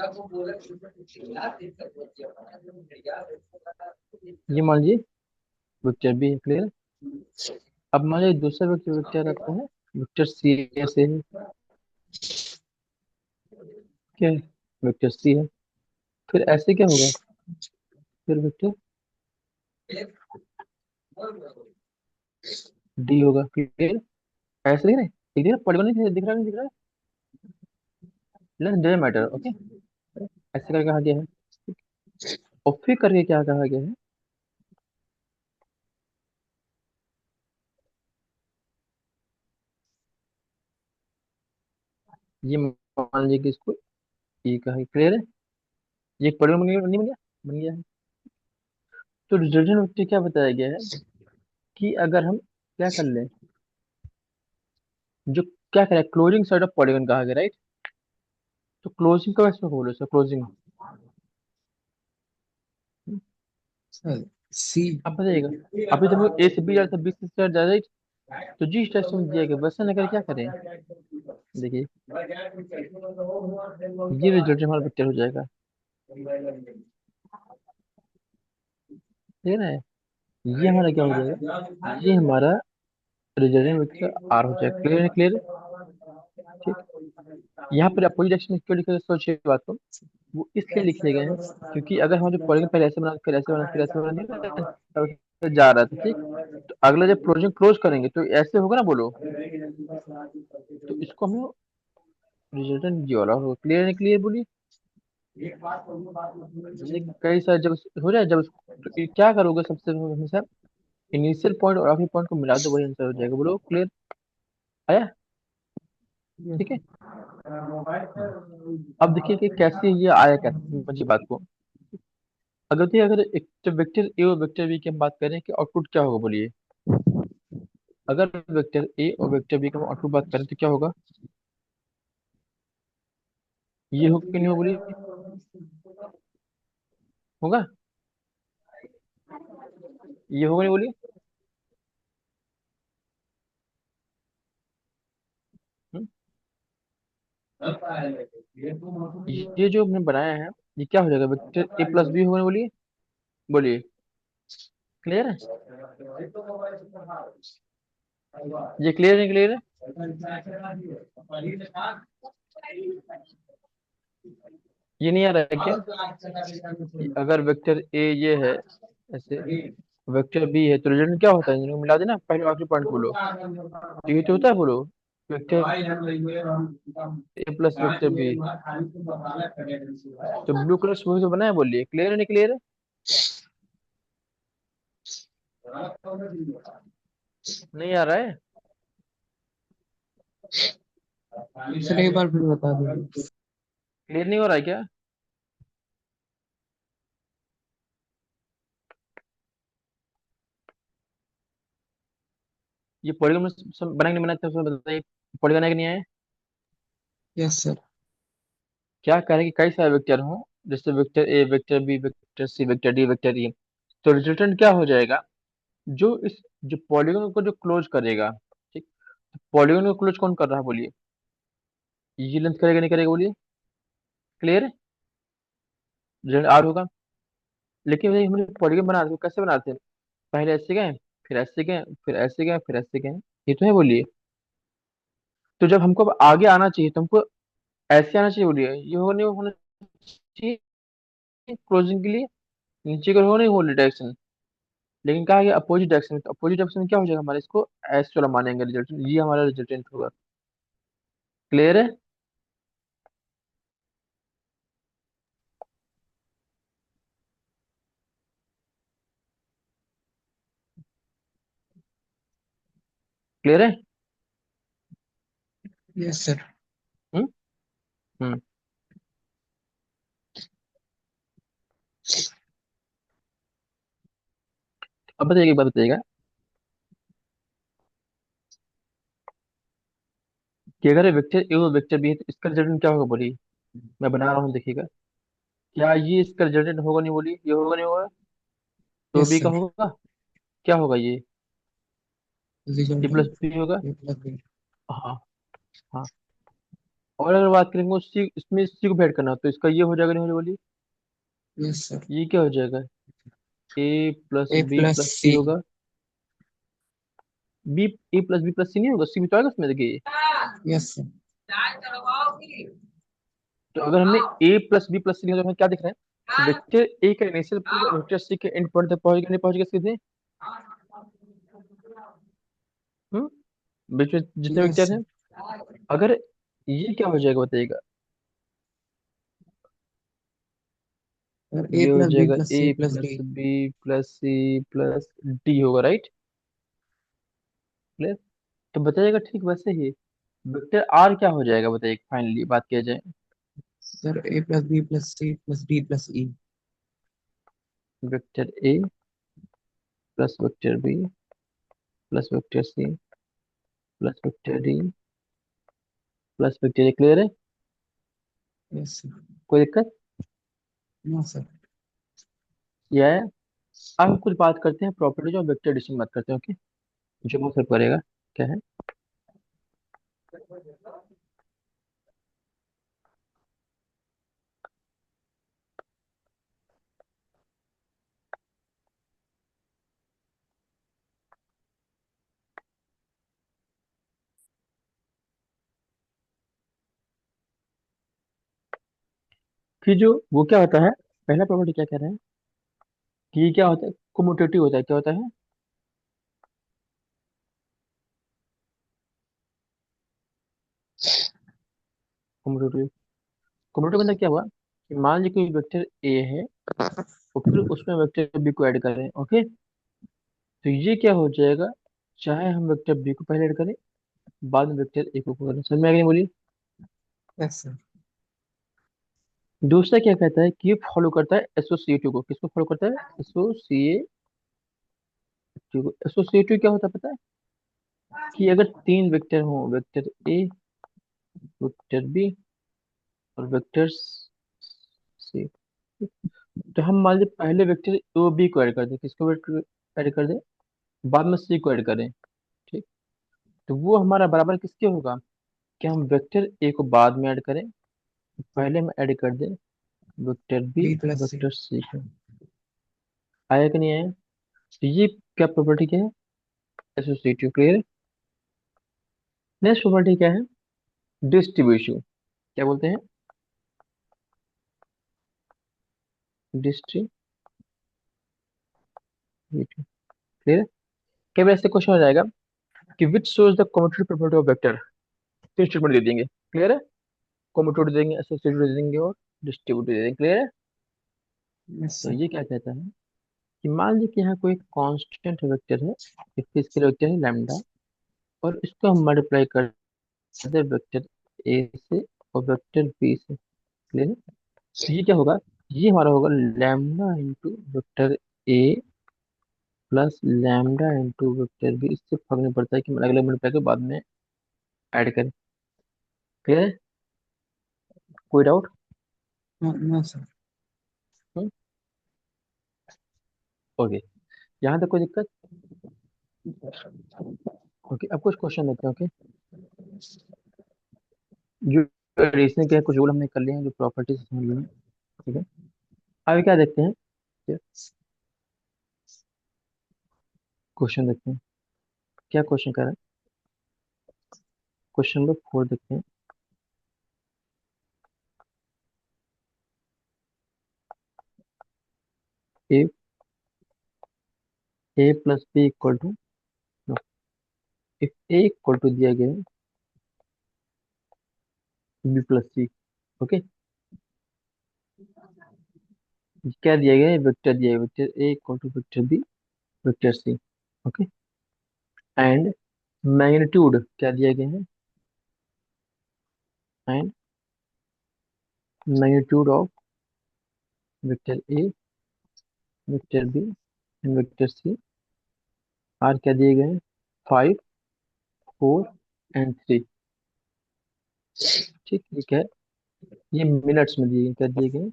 ये मान लीजिए वेक्टर बी है। क्लियर? अब मान लीजिए दूसरा वेक्टर वेक्टर आता है, वेक्टर सी से है। क्या है? वेक्टर सी है। फिर ऐसे क्या होगा, फिर वेक्टर डी होगा। क्लियर? ऐसे ही नहीं, दिख रहा है पॉलीगॉन, नहीं दिख रहा, नहीं दिख रहा है, लेकिन डजेंट मैटर। ओके, ऐसे करके कहा गया है। और फिर करके क्या कहा गया है, ये मान लीजिए कि इसको ये कहा। क्लियर है? ये पॉलीगॉन बन गया, नहीं बन गया? बन गया है। तो रिजल्टेंट वेक्टर क्या बताया गया है कि अगर हम क्या कर लें, जो क्या करें, क्लोजिंग साइड ऑफ पॉलीगन कहा गया, राइट? तो क्लोजिंग का वैसे बोलो सर, क्लोजिंग। सर सी। अब बताइएगा, अभी देखो ए से बी जा रहा था, बी से जा रहा, राइट? तो जिस डायरेक्शन में दिया गया वैसे ना क्या करें, देखिए ये रिजल्ट हमारा वेक्टर हो जाएगा। ठीक है ना? ये हमारा क्या हो जाएगा, ये हमारा रिजल्टेंट वेक्टर आर हो जाएगा। क्लियर है? क्लियर? ठीक। यहाँ पर अपोजिट डायरेक्शन में क्यों लिखा गया, सोचिए बात को। वो इसलिए लिखे गए हैं क्योंकि अगर हमारे पॉलीगॉन पहले ऐसे बना, फिर ऐसे बना, फिर ऐसे बना, नहीं बना, तब ऐसे जा रहा था, ठीक। तो अगला जब प्रोजेक्ट क्लोज करेंगे तो ऐसे होगा ना, बोलो। तो इसको हम रिजल्टेंट ये वाला होगा। क्लियर है? क्लियर बोलिए। लेकिन कई सारे जब हो जाए, जब तो ये क्या करोगे, सबसे हमेशा इनिशियल पॉइंट और आखिरी पॉइंट को मिला दो, वही आंसर हो जाएगा। बोलो क्लियर? आया? ठीक है। अब देखिए कि कैसे ये आया, कैसे समझिए बात को। अगर देखिए, अगर एक जब वेक्टर ए और वेक्टर बी की हम बात करें कि आउटपुट क्या होगा, बोलिए। अगर वेक्टर ए और वेक्टर बी का हम आउटपुट बात करें तो क्या होगा, ये होगा कि नहीं होगा, बोलिए। होगा, ये होगा नहीं, बोलिए। हम्म? ये जो हमने बनाया है, ये क्या हो जाएगा, वेक्टर ए प्लस बी होगा नहीं, बोलिए। बोलिए। क्लियर है? ये क्लियर नहीं, क्लियर है? ये नहीं आ रहा है क्या? अगर वेक्टर ए ये है ऐसे, वेक्टर बी है, तो रिजल्ट क्या होता है, इनको मिला देना, पहले आखिरी पॉइंट बोलो। तो ये तो होता है, बोलो। Vector A plus vector B. तो ब्लू कलर से वही तो बनाया, बोलिए। क्लियर है नहीं, क्लियर है? नहीं आ रहा है? सर एक बार फिर बता दीजिए। क्लियर नहीं हो रहा है क्या? ये पॉलीगॉन में बना के नहीं बना, तो बताइए पॉलीगॉन है कि नहीं है? Yes sir. क्या कह रहे हैं कि कई सारे वेक्टर हों, जैसे vector A, vector B, vector C, vector D, vector E, तो रिजल्टेंट क्या हो जाएगा? जो इस जो पॉलीगॉन को जो क्लोज करेगा, ठीक, पॉलीगॉन को क्लोज कौन कर रहा है बोलिए? ये लेंथ करेगा नहीं करेगा बोलिए? क्लियर है? रिजल्ट आर होगा। लेकिन भाई हम पॉलीगॉन बना रहे हैं, कैसे बनाते हैं? पहले ऐसे गए, फिर ऐसे गए, फिर ऐसे गए, फिर ऐसे गए, ये तो है बोलिए। तो जब हमको अब आगे आना चाहिए तो हमको ऐसे आना चाहिए बोलिए, ये होगा नहीं होना चाहिए क्लोजिंग के लिए, नीचे का होगा नहीं होल डायरेक्शन। लेकिन कहा गया अपोजिट डायरेक्शन, तो अपोजिट डायरेक्शन में क्या हो जाएगा हमारे, इसको ऐसे वाला मानेंगे रिजल्ट, ये हमारा रिजल्टेंट होगा। क्लियर है? क्लियर है? Yes sir. हम्म। हम्म। अब बताइए, एक बात बताइएगा कि अगर वेक्टर ए और वेक्टर बी है तो इसका रिजल्टेंट क्या होगा बोलिए? मैं बना रहा हूँ देखिएगा। क्या ये इसका रिजल्टेंट होगा नहीं बोलिए? ये होगा नहीं होगा? तो यस बी का सर। होगा। क्या होगा ये? ए प्लस रिजल्टेंट बी होगा। A plus B. हाँ। हाँ। और अगर बात करेंगे उसी इसमें सी को भेंट करना, तो इसका ये हो जाएगा नहीं हो जाएगा बोलिए? Yes sir. ये क्या हो जाएगा? A plus A B plus plus C C. होगा। B, A plus B plus C नहीं होगा? सी भी तो आएगा उसमें देखिए। Yes sir. तो अगर हमने A plus B plus C लिखा तो हमें क्या दिख रहा है कि वेक्टर ए का इनिशियल पॉइंट वेक्टर सी के एंड पॉइंट तक पहुंच गया नहीं पहुंच गया सीधे? बीच में जितने यस वेक्टर सर। हैं, अगर ये क्या हो जाएगा बताइएगा? और ए ये हो प्लस बी जाएगा plus A C plus plus D. B plus C plus D होगा, राइट? क्लियर? तो बताइएगा ठीक वैसे ही वेक्टर आर क्या हो जाएगा बताइए, फाइनली बात किया जाए। Sir A plus B plus C plus D plus E. Vector A plus vector B plus vector C plus vector D plus vector A. Clear है? Yes sir. कोई दिक्कत? No sir. यह है। अब हम कुछ बात करते हैं प्रॉपर्टीज और वेक्टर एडिशन बात करते हैं, ओके? जो बहुत हेल्प करेगा। क्या है कि जो वो क्या होता है, पहला प्रॉपर्टी क्या कह रहे हैं कि ये क्या होता है, कोमुटेटिव होता है। क्या होता है? कोमुटेटिव। कोमुटेटिव मतलब क्या हुआ कि मान लीजिए कोई वेक्टर ए है और फिर उसमें वेक्टर बी को ऐड करें, ओके? तो ये क्या हो जाएगा, चाहे हम वेक्टर बी को पहले ऐड करें, बाद में वेक्टर ए को करें। समझ में आ गया नहीं बोलिए? Yes sir. दूसरा क्या कहता है कि ये फॉलो करता है एसोसिएटिव को। किसको फॉलो करता है? एसोसिएटिव को। एसोसिएटिव क्या होता है पता है? कि अगर तीन वेक्टर हो, वेक्टर ए, वेक्टर बी और वेक्टर सी, तो हम मान लीजिए पहले वेक्टर ओ बी को ऐड कर दें, किसको वेक्टर ऐड कर दें, बाद में सी को ऐड करें, ठीक? तो वो हमारा बराबर किसके होगा कि हम वेक्टर ए को बाद में ऐड करें, पहले हम ऐड कर दें वेक्टर बी बी और प्लस सी। वेक्टर सी को। आया कि नहीं आया? तो ये क्या प्रॉपर्टी क्या है? एसोसिएटिव। क्लियर? नेक्स्ट प्रॉपर्टी क्या है? डिस्ट्रीब्यूटिव। क्या बोलते हैं? डिस्ट्रीब्यूटिव। क्लियर? कई बार ऐसे क्वेश्चन हो जाएगा कि which shows the commutative property of vector, तीन स्टेटमेंट दे देंगे। क्लियर है? कम्यूटेटिव दे देंगे, एसोसिएटिव दे देंगे और डिस्ट्रीब्यूटिव दे देंगे। क्लियर है? यस तो सर। ये क्या कहता है कि मान लीजिए कि यहाँ कोई कांस्टेंट वेक्टर है, एक फिजिकल वेक्टर है लैम्डा, और इसको हम मल्टीप्लाई कर दे वेक्टर ए से और वेक्टर बी से। क्लियर है? तो ये क्या होगा, ये हमारा होगा lambda into vector A plus lambda into vector B, इससे फर्क नहीं पड़ता है कि अलग अलग मल्टीप्लाई के बाद में ऐड करें। क्लियर है? कोई doubt? No no sir. Okay, यहाँ तक कोई दिक्कत? ओके, अब कुछ क्वेश्चन देखते हैं। ओके, जो रीजनिंग के कुछ रूल हमने कर लिए हैं, जो प्रॉपर्टीज समझ लिए हैं। ठीक है, आगे क्या देखते हैं? क्वेश्चन देखते हैं, क्या क्वेश्चन कर रहा है। क्वेश्चन नंबर 4 देखते हैं। If A plus B equal to, if A equal to दिया गया है बी प्लस सी। ओके, क्या दिया गया है? वेक्टर दिया है, vector A equal to vector B vector C. Okay, and magnitude क्या दिया गया है? And magnitude of vector A vector B and vector C are क्या दिए गए हैं? 5, 4 एंड 3। ठीक, ठीक है, ये मिनट्स में दिए गए, क्या दिए गए?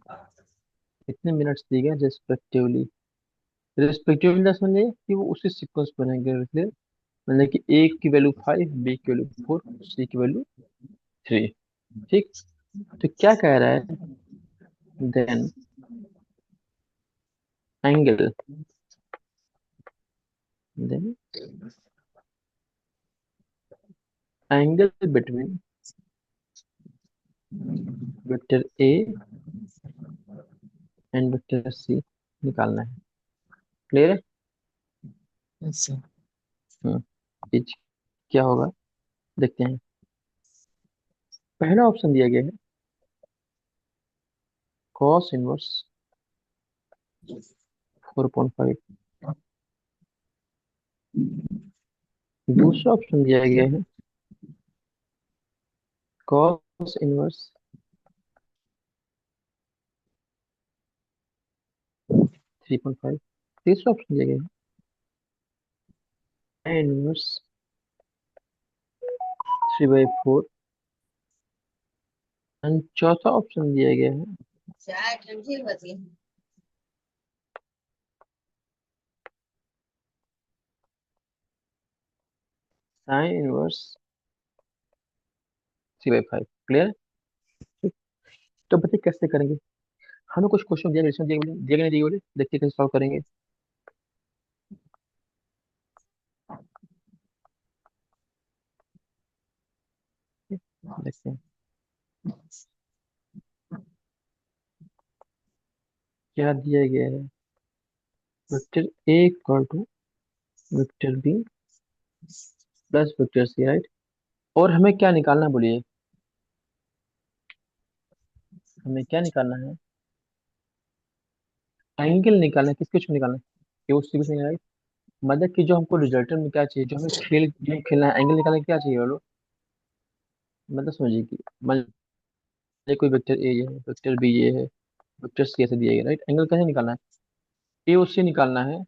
कितने मिनट्स दिए गए रेस्पेक्टिवली? रेस्पेक्टिवली दस समझे कि वो उसी सीक्वेंस बनेंगे, मतलब कि ए की वैल्यू 5, बी की वैल्यू 4, सी की वैल्यू 3। ठीक, तो क्या कह रहा है? Then angle, then angle between vector A and vector C निकालना है। क्लियर है? Yes sir. हम्म, इज क्या होगा देखते हैं। पहला ऑप्शन दिया गया है cos इनवर्स 4.5। दूसरा ऑप्शन दिया गया है cos इनवर्स 3.5। तीसरा ऑप्शन दिया गया है tan इनवर्स 3/4। एंड चौथा ऑप्शन दिया गया है sin इनवर्स 3/5। क्लियर? तो बताइए कैसे करेंगे। हमें कुछ क्वेश्चन दिया गया, दिए गए नहीं दिए बोले, देखते कैसे सॉल्व करेंगे। देखते हैं क्या दिया गया है। Vector A equal to vector B plus vector C, right. और हमें क्या निकालना है बोलिए? हमें क्या निकालना है? एंगल निकालना है। किस किस में निकालना है? ये उससे कुछ नहीं, राइट। मतलब कि जो हमको रिजल्ट में क्या चाहिए, जो हमें गेम खेलना है, एंगल निकालने के क्या चाहिए बोलो। मतलब समझिए कि मान लीजिए कोई वेक्टर ए ये है, वेक्टर बी ये है, वेक्टर सी ऐसे दिया गया, राइट। एंगल कैसे निकालना है? ए उससे निकालना है,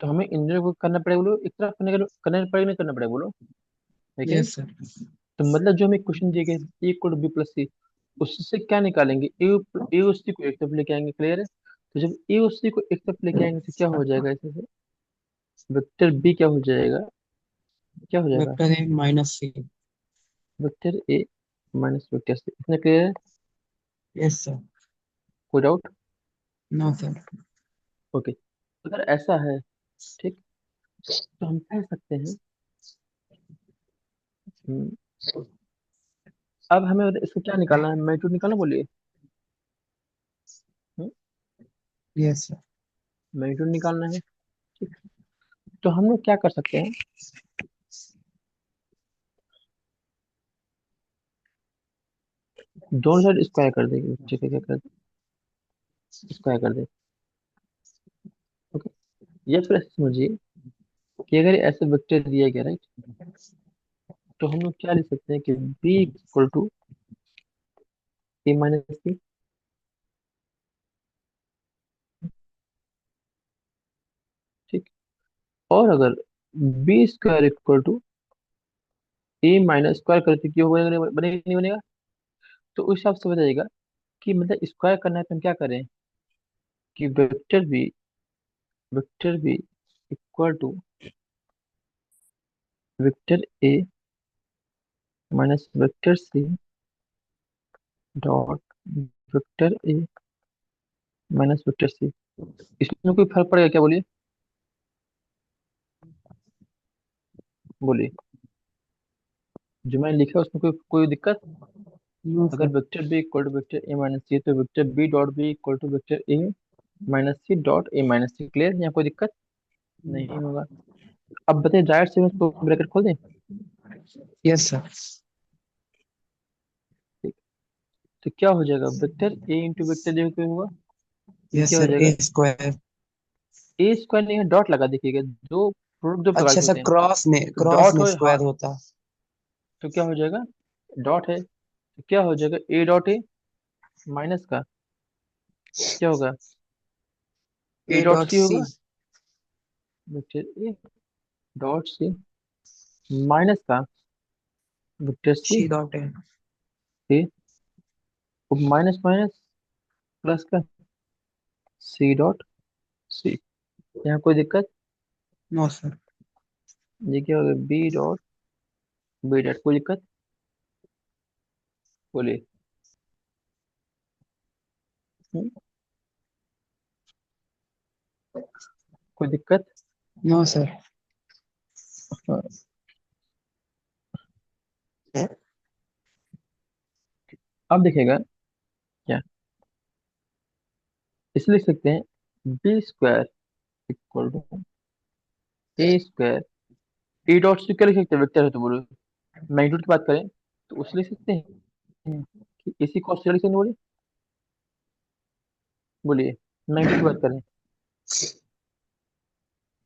तो हमें इन दोनों को करना पड़ेगा बोलो, एक तरफ करने पड़ेगा, नहीं करना पड़ेगा बोलो, है कि नहीं? Yes sir. तो मतलब जो हमें क्वेश्चन दिए गए ए इक्वल टू बी प्लस सी, उससे क्या निकालेंगे? ए और सी को एक तरफ लेके आएंगे। क्लियर है? तो जब ए और सी को एक तरफ लेके आएंगे तो क्या हो जाएगा इसमें से? वेक्टर बी क्या हो जाएगा? क्या हो जाएगा? Vector A minus C. Vector A minus vector C. इतना क्लियर है? Yes sir. कोई डाउट? No sir. ओके, अगर ऐसा है, ठीक, तो हम कह सकते हैं हम्म, अब हमें इसको क्या निकालना है? मैग्नीट्यूड निकालना बोलिए। Yes sir. मैग्नीट्यूड निकालना है, ठीक। तो हम लोग क्या कर सकते हैं? दोनों साइड स्क्वायर कर देंगे, ठीक है, क्या कर स्क्वायर कर दे। ओके, या फिर ऐसे समझिए कि अगर ऐसे वेक्टर दिया गया, राइट, तो हम लोग क्या लिख सकते हैं कि B equal to A minus C. ठीक, और अगर B square equal to A minus square करते क्यों बनेगा, बनेगा नहीं बनेगा? तो उस हिसाब से बताइएगा कि मतलब स्क्वायर करना है तो हम क्या करें कि vector B equal to vector A minus vector C dot vector A minus vector C. इसमें कोई फर्क पड़ेगा क्या, बोलिए? बोलिए, जो मैंने लिखा है उसमें कोई कोई दिक्कत? नो अगर sir. Vector B equal to vector A minus C तो vector B dot B equal to vector A minus C dot A minus C. Clear? यहाँ कोई दिक्कत नहीं होगा। अब बताइए, डायरेक्ट से मैं इसको ब्रैकेट खोल दें? Yes sir. ठीक। तो क्या हो जाएगा, वेक्टर ए इंटू वेक्टर देखो क्या होगा, ये यस क्या हो सर, ए जाएगा? स्क्वायर। ए स्क्वायर नहीं है, डॉट लगा देखिएगा, दो प्रोडक्ट दो प्रकार अच्छा के सर, होते हैं। तो क्रॉस डॉट में हो, हाँ, स्क्वायर होता। तो क्या हो जाएगा, डॉट है तो क्या हो जाएगा, ए डॉट ए माइनस का क्या होगा, ए ए डॉट डॉट सी सी। होगा, vector A dot C minus का vector C C dot A. A, minus minus plus का सी डॉट सी। यहाँ कोई दिक्कत? No sir. ये क्या होगा, बी डॉट कोई दिक्कत? बोलिए। हम्म, कोई दिक्कत? No sir. हाँ, अब देखिएगा क्या, इसलिए लिख सकते हैं B square equal to A square. A dot C क्या लिख सकते हैं, वेक्टर है तो बोलो। मैग्नीट्यूड की बात करें तो उसे लिख सकते हैं कि इसी कॉस लिख सकते हैं, बोलिए। बोलिए, मैग्नीट्यूड की बात करें,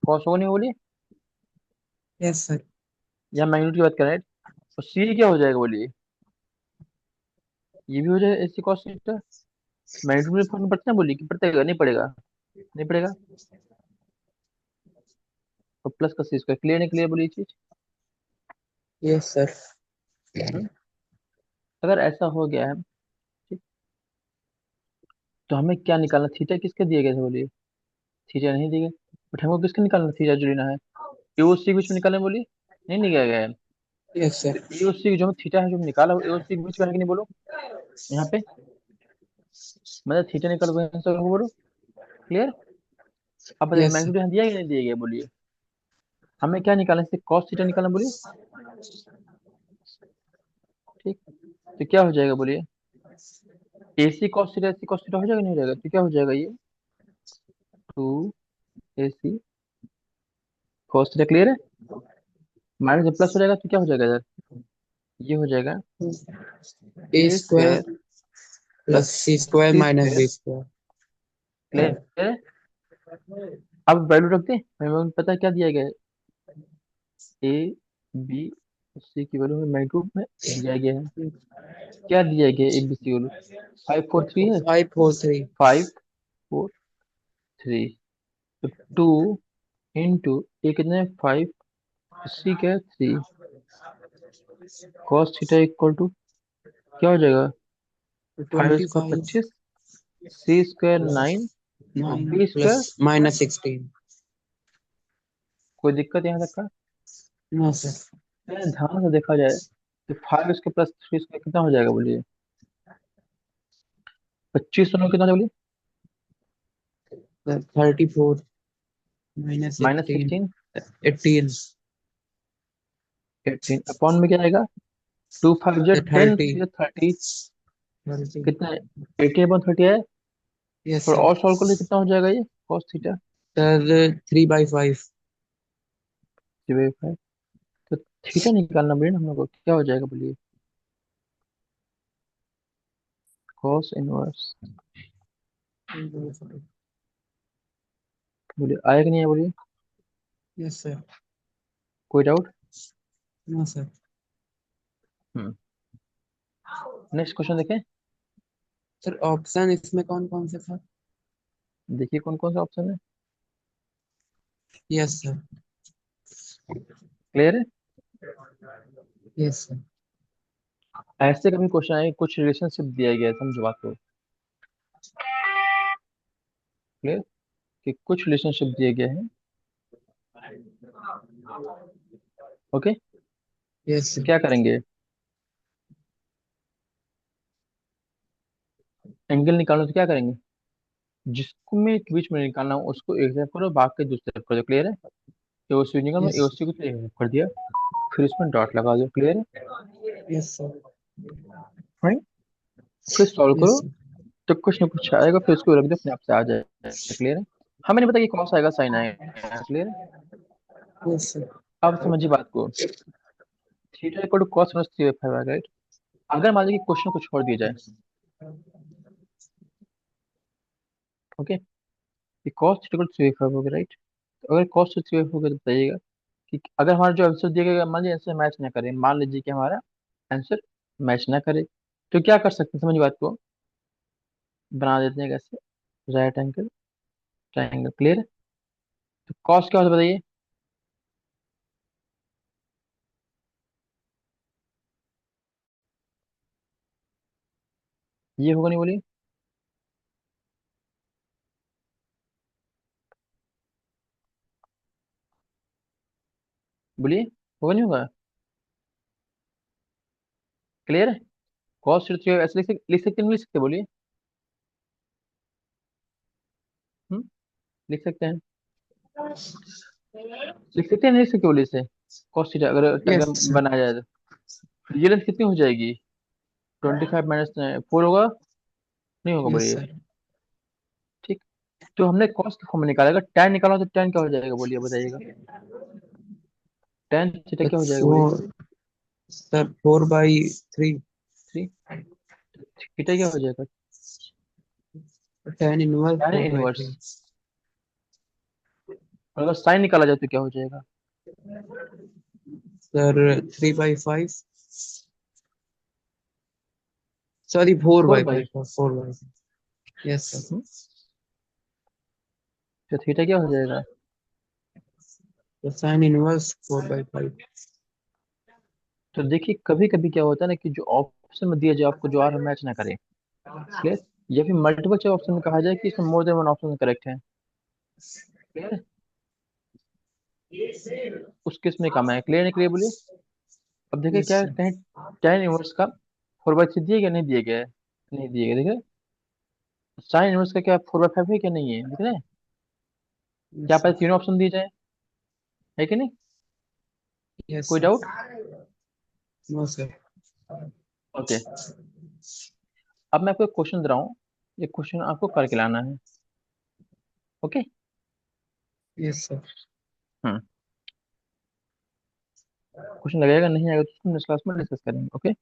कॉस होगा नहीं, बोलिए। Yes sir. या मैग्नीट्यूड की बात करें तो सी क्या हो जाएगा, बोलिए। ये भी हो जाएगा इसी कॉस थीटा। मैग्नीट्यूड में फर्क पड़ता है, बोलिए कि पड़ेगा नहीं पड़ेगा? नहीं पड़ेगा। तो प्लस का सी स्क्वायर, क्लियर नहीं क्लियर, बोलिए चीज। Yes sir. हम्म? अगर ऐसा हो गया है, ठीक, तो हमें क्या निकालना, थीटा किसके दिए गए थे, बोलिए। थीटा नहीं दिए गए, बट हमको किसके निकालना, थीटा जो लेना है, ए और सी के बीच में निकालना है, बोलिए। नहीं निकाला गया है। यस तो सर। ए और सी जो थीटा है जो निकाला, ए और सी के बीच में है कि नहीं, बोलो यहाँ पे। मतलब थीटा निकाल गया आंसर हो, बोलो। क्लियर? अब बताइए यस सर। मैग्नीट्यूड यहाँ दिया है कि नहीं दिया गया, बोलिए। हमें क्या निकालना है, कॉस थीटा निकालना, बोलिए। ठीक। तो क्या हो जाएगा, बोलिए। ए सी कॉस थीटा हो जाएगा नहीं हो जाएगा, तो क्या हो जाएगा ये, two A C cos theta. Clear है? माइनस जब प्लस हो जाएगा तो क्या हो जाएगा इधर, ये हो जाएगा A A square square plus plus C square C minus square. B square. Clear है? अब वैल्यू रखते हैं, हमें पता है क्या दिया गया है, ए बी सी की वैल्यू हमें मैग्नीट्यूड में दिया गया है। क्या दिया गया है, ए बी सी वैल्यू 543 है। 543। 543, तो 2 इंटू ए कितने, 5, सी क्या है 3, कॉस थीटा इक्वल टू क्या हो जाएगा, फाइव ट्वेंटी स्क्वायर फाइव 25, सी स्क्वायर प्लस 9 और 9 बी प्लस स्क्वायर। माइनस 16। कोई दिक्कत यहाँ तक का? No sir. ध्यान से देखा जाए तो 5 इसके प्लस 3 इसका कितना हो जाएगा, बोलिए। 25 दोनों कितना था, बोलिए। 34 माइनस माइनस 16। 16, 18। 18 अपॉन में क्या आएगा, 2 5 जो 10 30। 30, 30। कितना है, 18 अपॉन 30 है। यस थोड़ा सर। और सॉल्व कर ले, कितना हो जाएगा ये कॉस थीटा सर 3/5। 5। तो थीटा निकालना पड़ेगा ना हम लोग को, क्या हो जाएगा, बोलिए। कॉस इनवर्स, बोलिए आया कि नहीं है, बोलिए। Yes sir. कोई doubt? No sir. Hmm. Next question देखें। सर ऑप्शन इसमें कौन कौन से था? देखिए कौन कौन सा ऑप्शन है। Yes sir. क्लियर है? Yes sir. ऐसे कभी क्वेश्चन आए, कुछ रिलेशनशिप दिया गया है, समझो बात को। क्लियर? कि कुछ रिलेशनशिप दिए गए हैं। ओके, यस तो सर। क्या करेंगे? एंगल निकालो तो क्या करेंगे? जिसको में बीच में निकालना हो उसको एक तरफ करो, बाकी दूसरी तरफ करो। क्लियर है? एओसी निकाल में यस। एओसी को एक तरफ कर दिया, फिर इसमें डॉट लगा दो। क्लियर है? Yes sir. फाइन। फिर सॉल्व यस करो, सर। तो कुछ ना कुछ आएगा, फिर उसको रख दो, अपने आप से आ जाएगा। क्लियर है? हमें नहीं पता कि कौन सा आएगा, साइन आएगा। क्लियर है? Yes sir. अब समझिए बात को। Theta equal to cos minus 3/5 आएगा, राइट? अगर मान लीजिए कि क्वेश्चन कुछ और दिया जाए। ओके, कि कॉस थीटा इक्वल टू 3/5 हो गया, राइट? तो अगर कॉस टू 3/5 हो गया तो बताइएगा कि अगर हमारा जो आंसर दिया गया, मान लीजिए आंसर मैच ना करे, मान लीजिए कि हमारा आंसर मैच ना करे, तो क्या कर सकते हैं? समझिए बात को, बना देते हैं कैसे। Right angle triangle. क्लियर है? तो कॉस क्या होता है बताइए? ये होगा, नहीं बोलिए, बोलिए, होगा नहीं होगा? क्लियर है? कॉस थीटा 3 ऐसे लिख सकते हैं, नहीं लिख सकते? बोलिए। हम्म, लिख सकते हैं, लिख सकते हैं, नहीं लिख सकते? बोलिए इसे। कॉस थीटा अगर यस अगर सर। बनाया जाए तो ये लेंथ कितनी हो जाएगी? 25 - 4 होगा, नहीं होगा? यस बोलिए। सर। ठीक। तो हमने कॉस के फॉर्म में निकालेगा, tan निकाला तो tan क्या हो जाएगा? बोलिए, बताइएगा। tan थीटा सर क्या हो जाएगा? बोलिए। 4/3। 3। थीटा क्या हो जाएगा? tan inverse tan four by inverse. Three और अगर साइन निकाला जाए तो क्या हो जाएगा? Sir 3/5। Sorry, four four by by five 4/5। Yes sir. तो थीटा क्या हो जाएगा? तो साइन इनवर्स 4/5। तो देखिए, कभी कभी क्या होता है ना, कि जो ऑप्शन में दिया जाए आपको, जो आ रहा मैच ना करे। क्लियर? या फिर मल्टीपल चॉइस ऑप्शन में कहा जाए कि इसमें more than one option correct है। क्लियर? उस केस में काम है। क्लियर नहीं? क्लियर? बोलिए। अब देखिए यस क्या सर। कहीं tan इनवर्स का 4/3 दिया गया, नहीं दिया गया है? नहीं दिया गया। देखिए, साइन इनवर्स का क्या 4/5 है क्या? नहीं है, देख रहे हैं? क्या यस पता सर। तीनों ऑप्शन दिए जाए, है कि नहीं? यस कोई sir. Doubt? No sir. Okay, अब मैं आपको एक क्वेश्चन दे रहा हूँ, ये क्वेश्चन आपको करके लाना है। Okay. Yes sir. Hmm, question लगेगा, नहीं आएगा तो नेक्स्ट क्लास में डिस्कस करेंगे। Okay.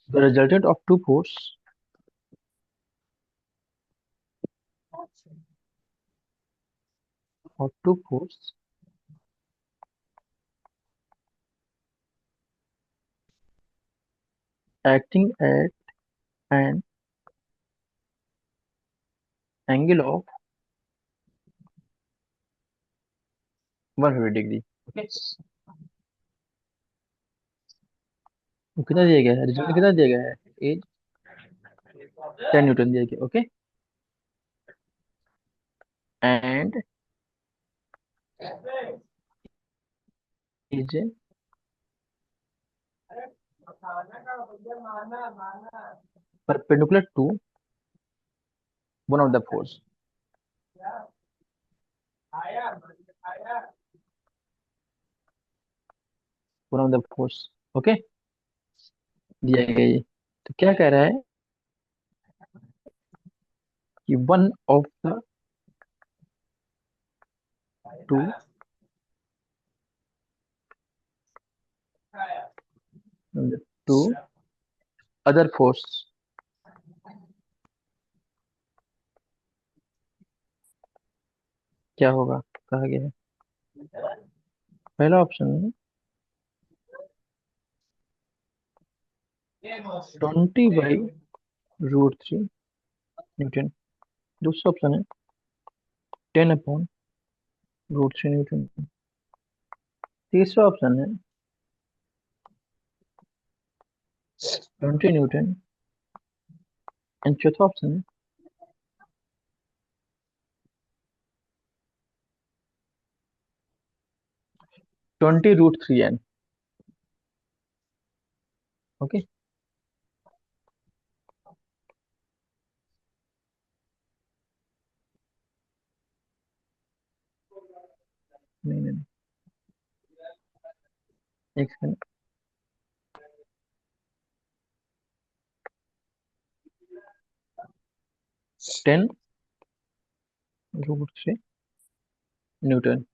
The resultant of two force of two force acting at an angle of 180 degree. Okay, तो कितना दिया गया है? रिजल्ट कितना दिया गया है? एज 10 न्यूटन दिया गया। Okay, and is perpendicular to one of the force, one of the force। Okay, दिया गया ये। तो क्या कह रहा है कि one of the two other force क्या होगा? कहा गया है? पहला ऑप्शन है 20/√3 न्यूटन। दूसरा ऑप्शन है 10/√3 न्यूटन। तीसरा ऑप्शन है 20 न्यूटन। एंड चौथा ऑप्शन है 20√3 n। ओके। नहीं नहीं नहीं, एक सेकंड। 10√3 न्यूटन।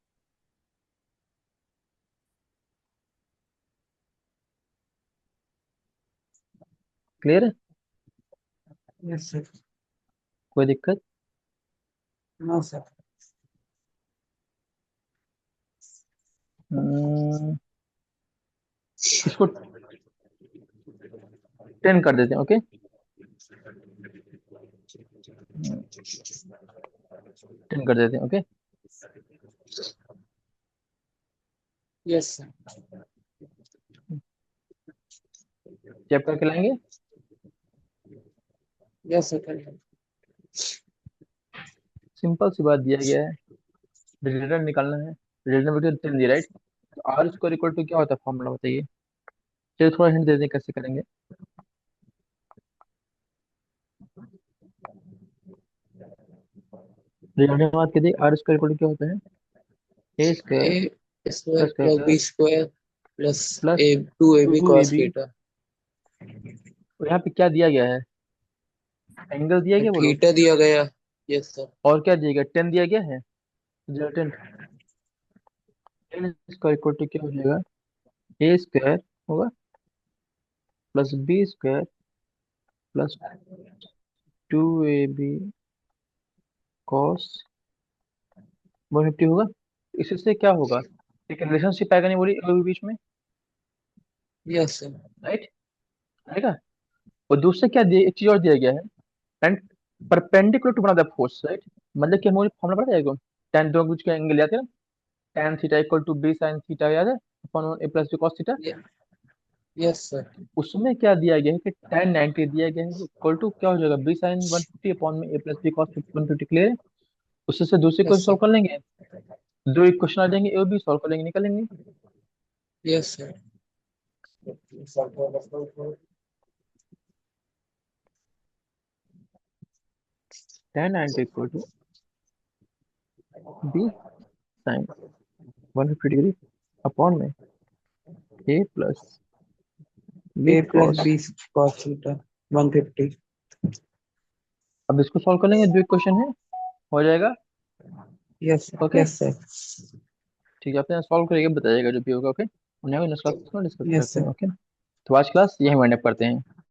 क्लियर है? Yes sir. कोई दिक्कत? No sir. हम्म, इसको 10 कर देते हैं। ओके। 10 कर देते हैं। ओके। Yes sir. चेक करके लाएंगे। Yes sir. सिंपल सी बात दिया गया है, रिजल्टेंट निकालना है। रिजल्टेंट वैल्यू 10 दी, राइट? तो आर स्क्वायर इक्वल टू क्या होता है, फॉर्मूला बताइए। चलिए थोड़ा हिंट दे दें कैसे करेंगे। रिजल्टेंट बात कीजिए, आर स्क्वायर इक्वल टू क्या होता है? A square A square plus plus square B square plus plus A two A B two A cos B. Theta. यहाँ पे क्या दिया गया है? एंगल दिया गया, बोलो। थीटा दिया गया। Yes sir. और क्या दिया गया? 10 दिया गया है। रिजल्टेंट 10 स्क्वायर इक्वल टू क्या हो जाएगा? ए स्क्वायर होगा plus B square plus 2ab cos 150 होगा। इससे क्या होगा? एक रिलेशनशिप आएगा, नहीं बोली के बीच में, यस सर। राइट? आएगा। और दूसरा क्या दिया, एक चीज और दिया गया है, and perpendicular to one of the force, right? मतलब कि हमें फॉर्मूला पता है को, tan दो कुछ का एंगल याद है ना? tan theta equal to B sine theta, याद है? Upon A plus B cos theta. Yes sir. उसमें क्या दिया गया है कि tan 90 दिया गया है इक्वल टू क्या हो जाएगा, बी साइन 150 अपॉन में A plus B cos 150। Clear है? उससे से दूसरे यस क्वेश्चन सॉल्व सर। कर लेंगे। दो इक्वेशन आ जाएंगे, ए और बी सॉल्व कर लेंगे, निकालेंगे। Yes sir. tan 90 equal to B sine 150 degree upon में A plus B A plus cos. B cos theta 150। अब इसको सॉल्व कर लेंगे, दो इक्वेशन है, हो जाएगा। Yes okay. Yes sir. ठीक है, अपने सॉल्व करिएगा, बताइएगा जो भी होगा। ओके, उन्हें नेक्स्ट क्लास में डिस्कस यस करते हैं। सर। ओके। तो आज क्लास यही वाइंड अप करते हैं।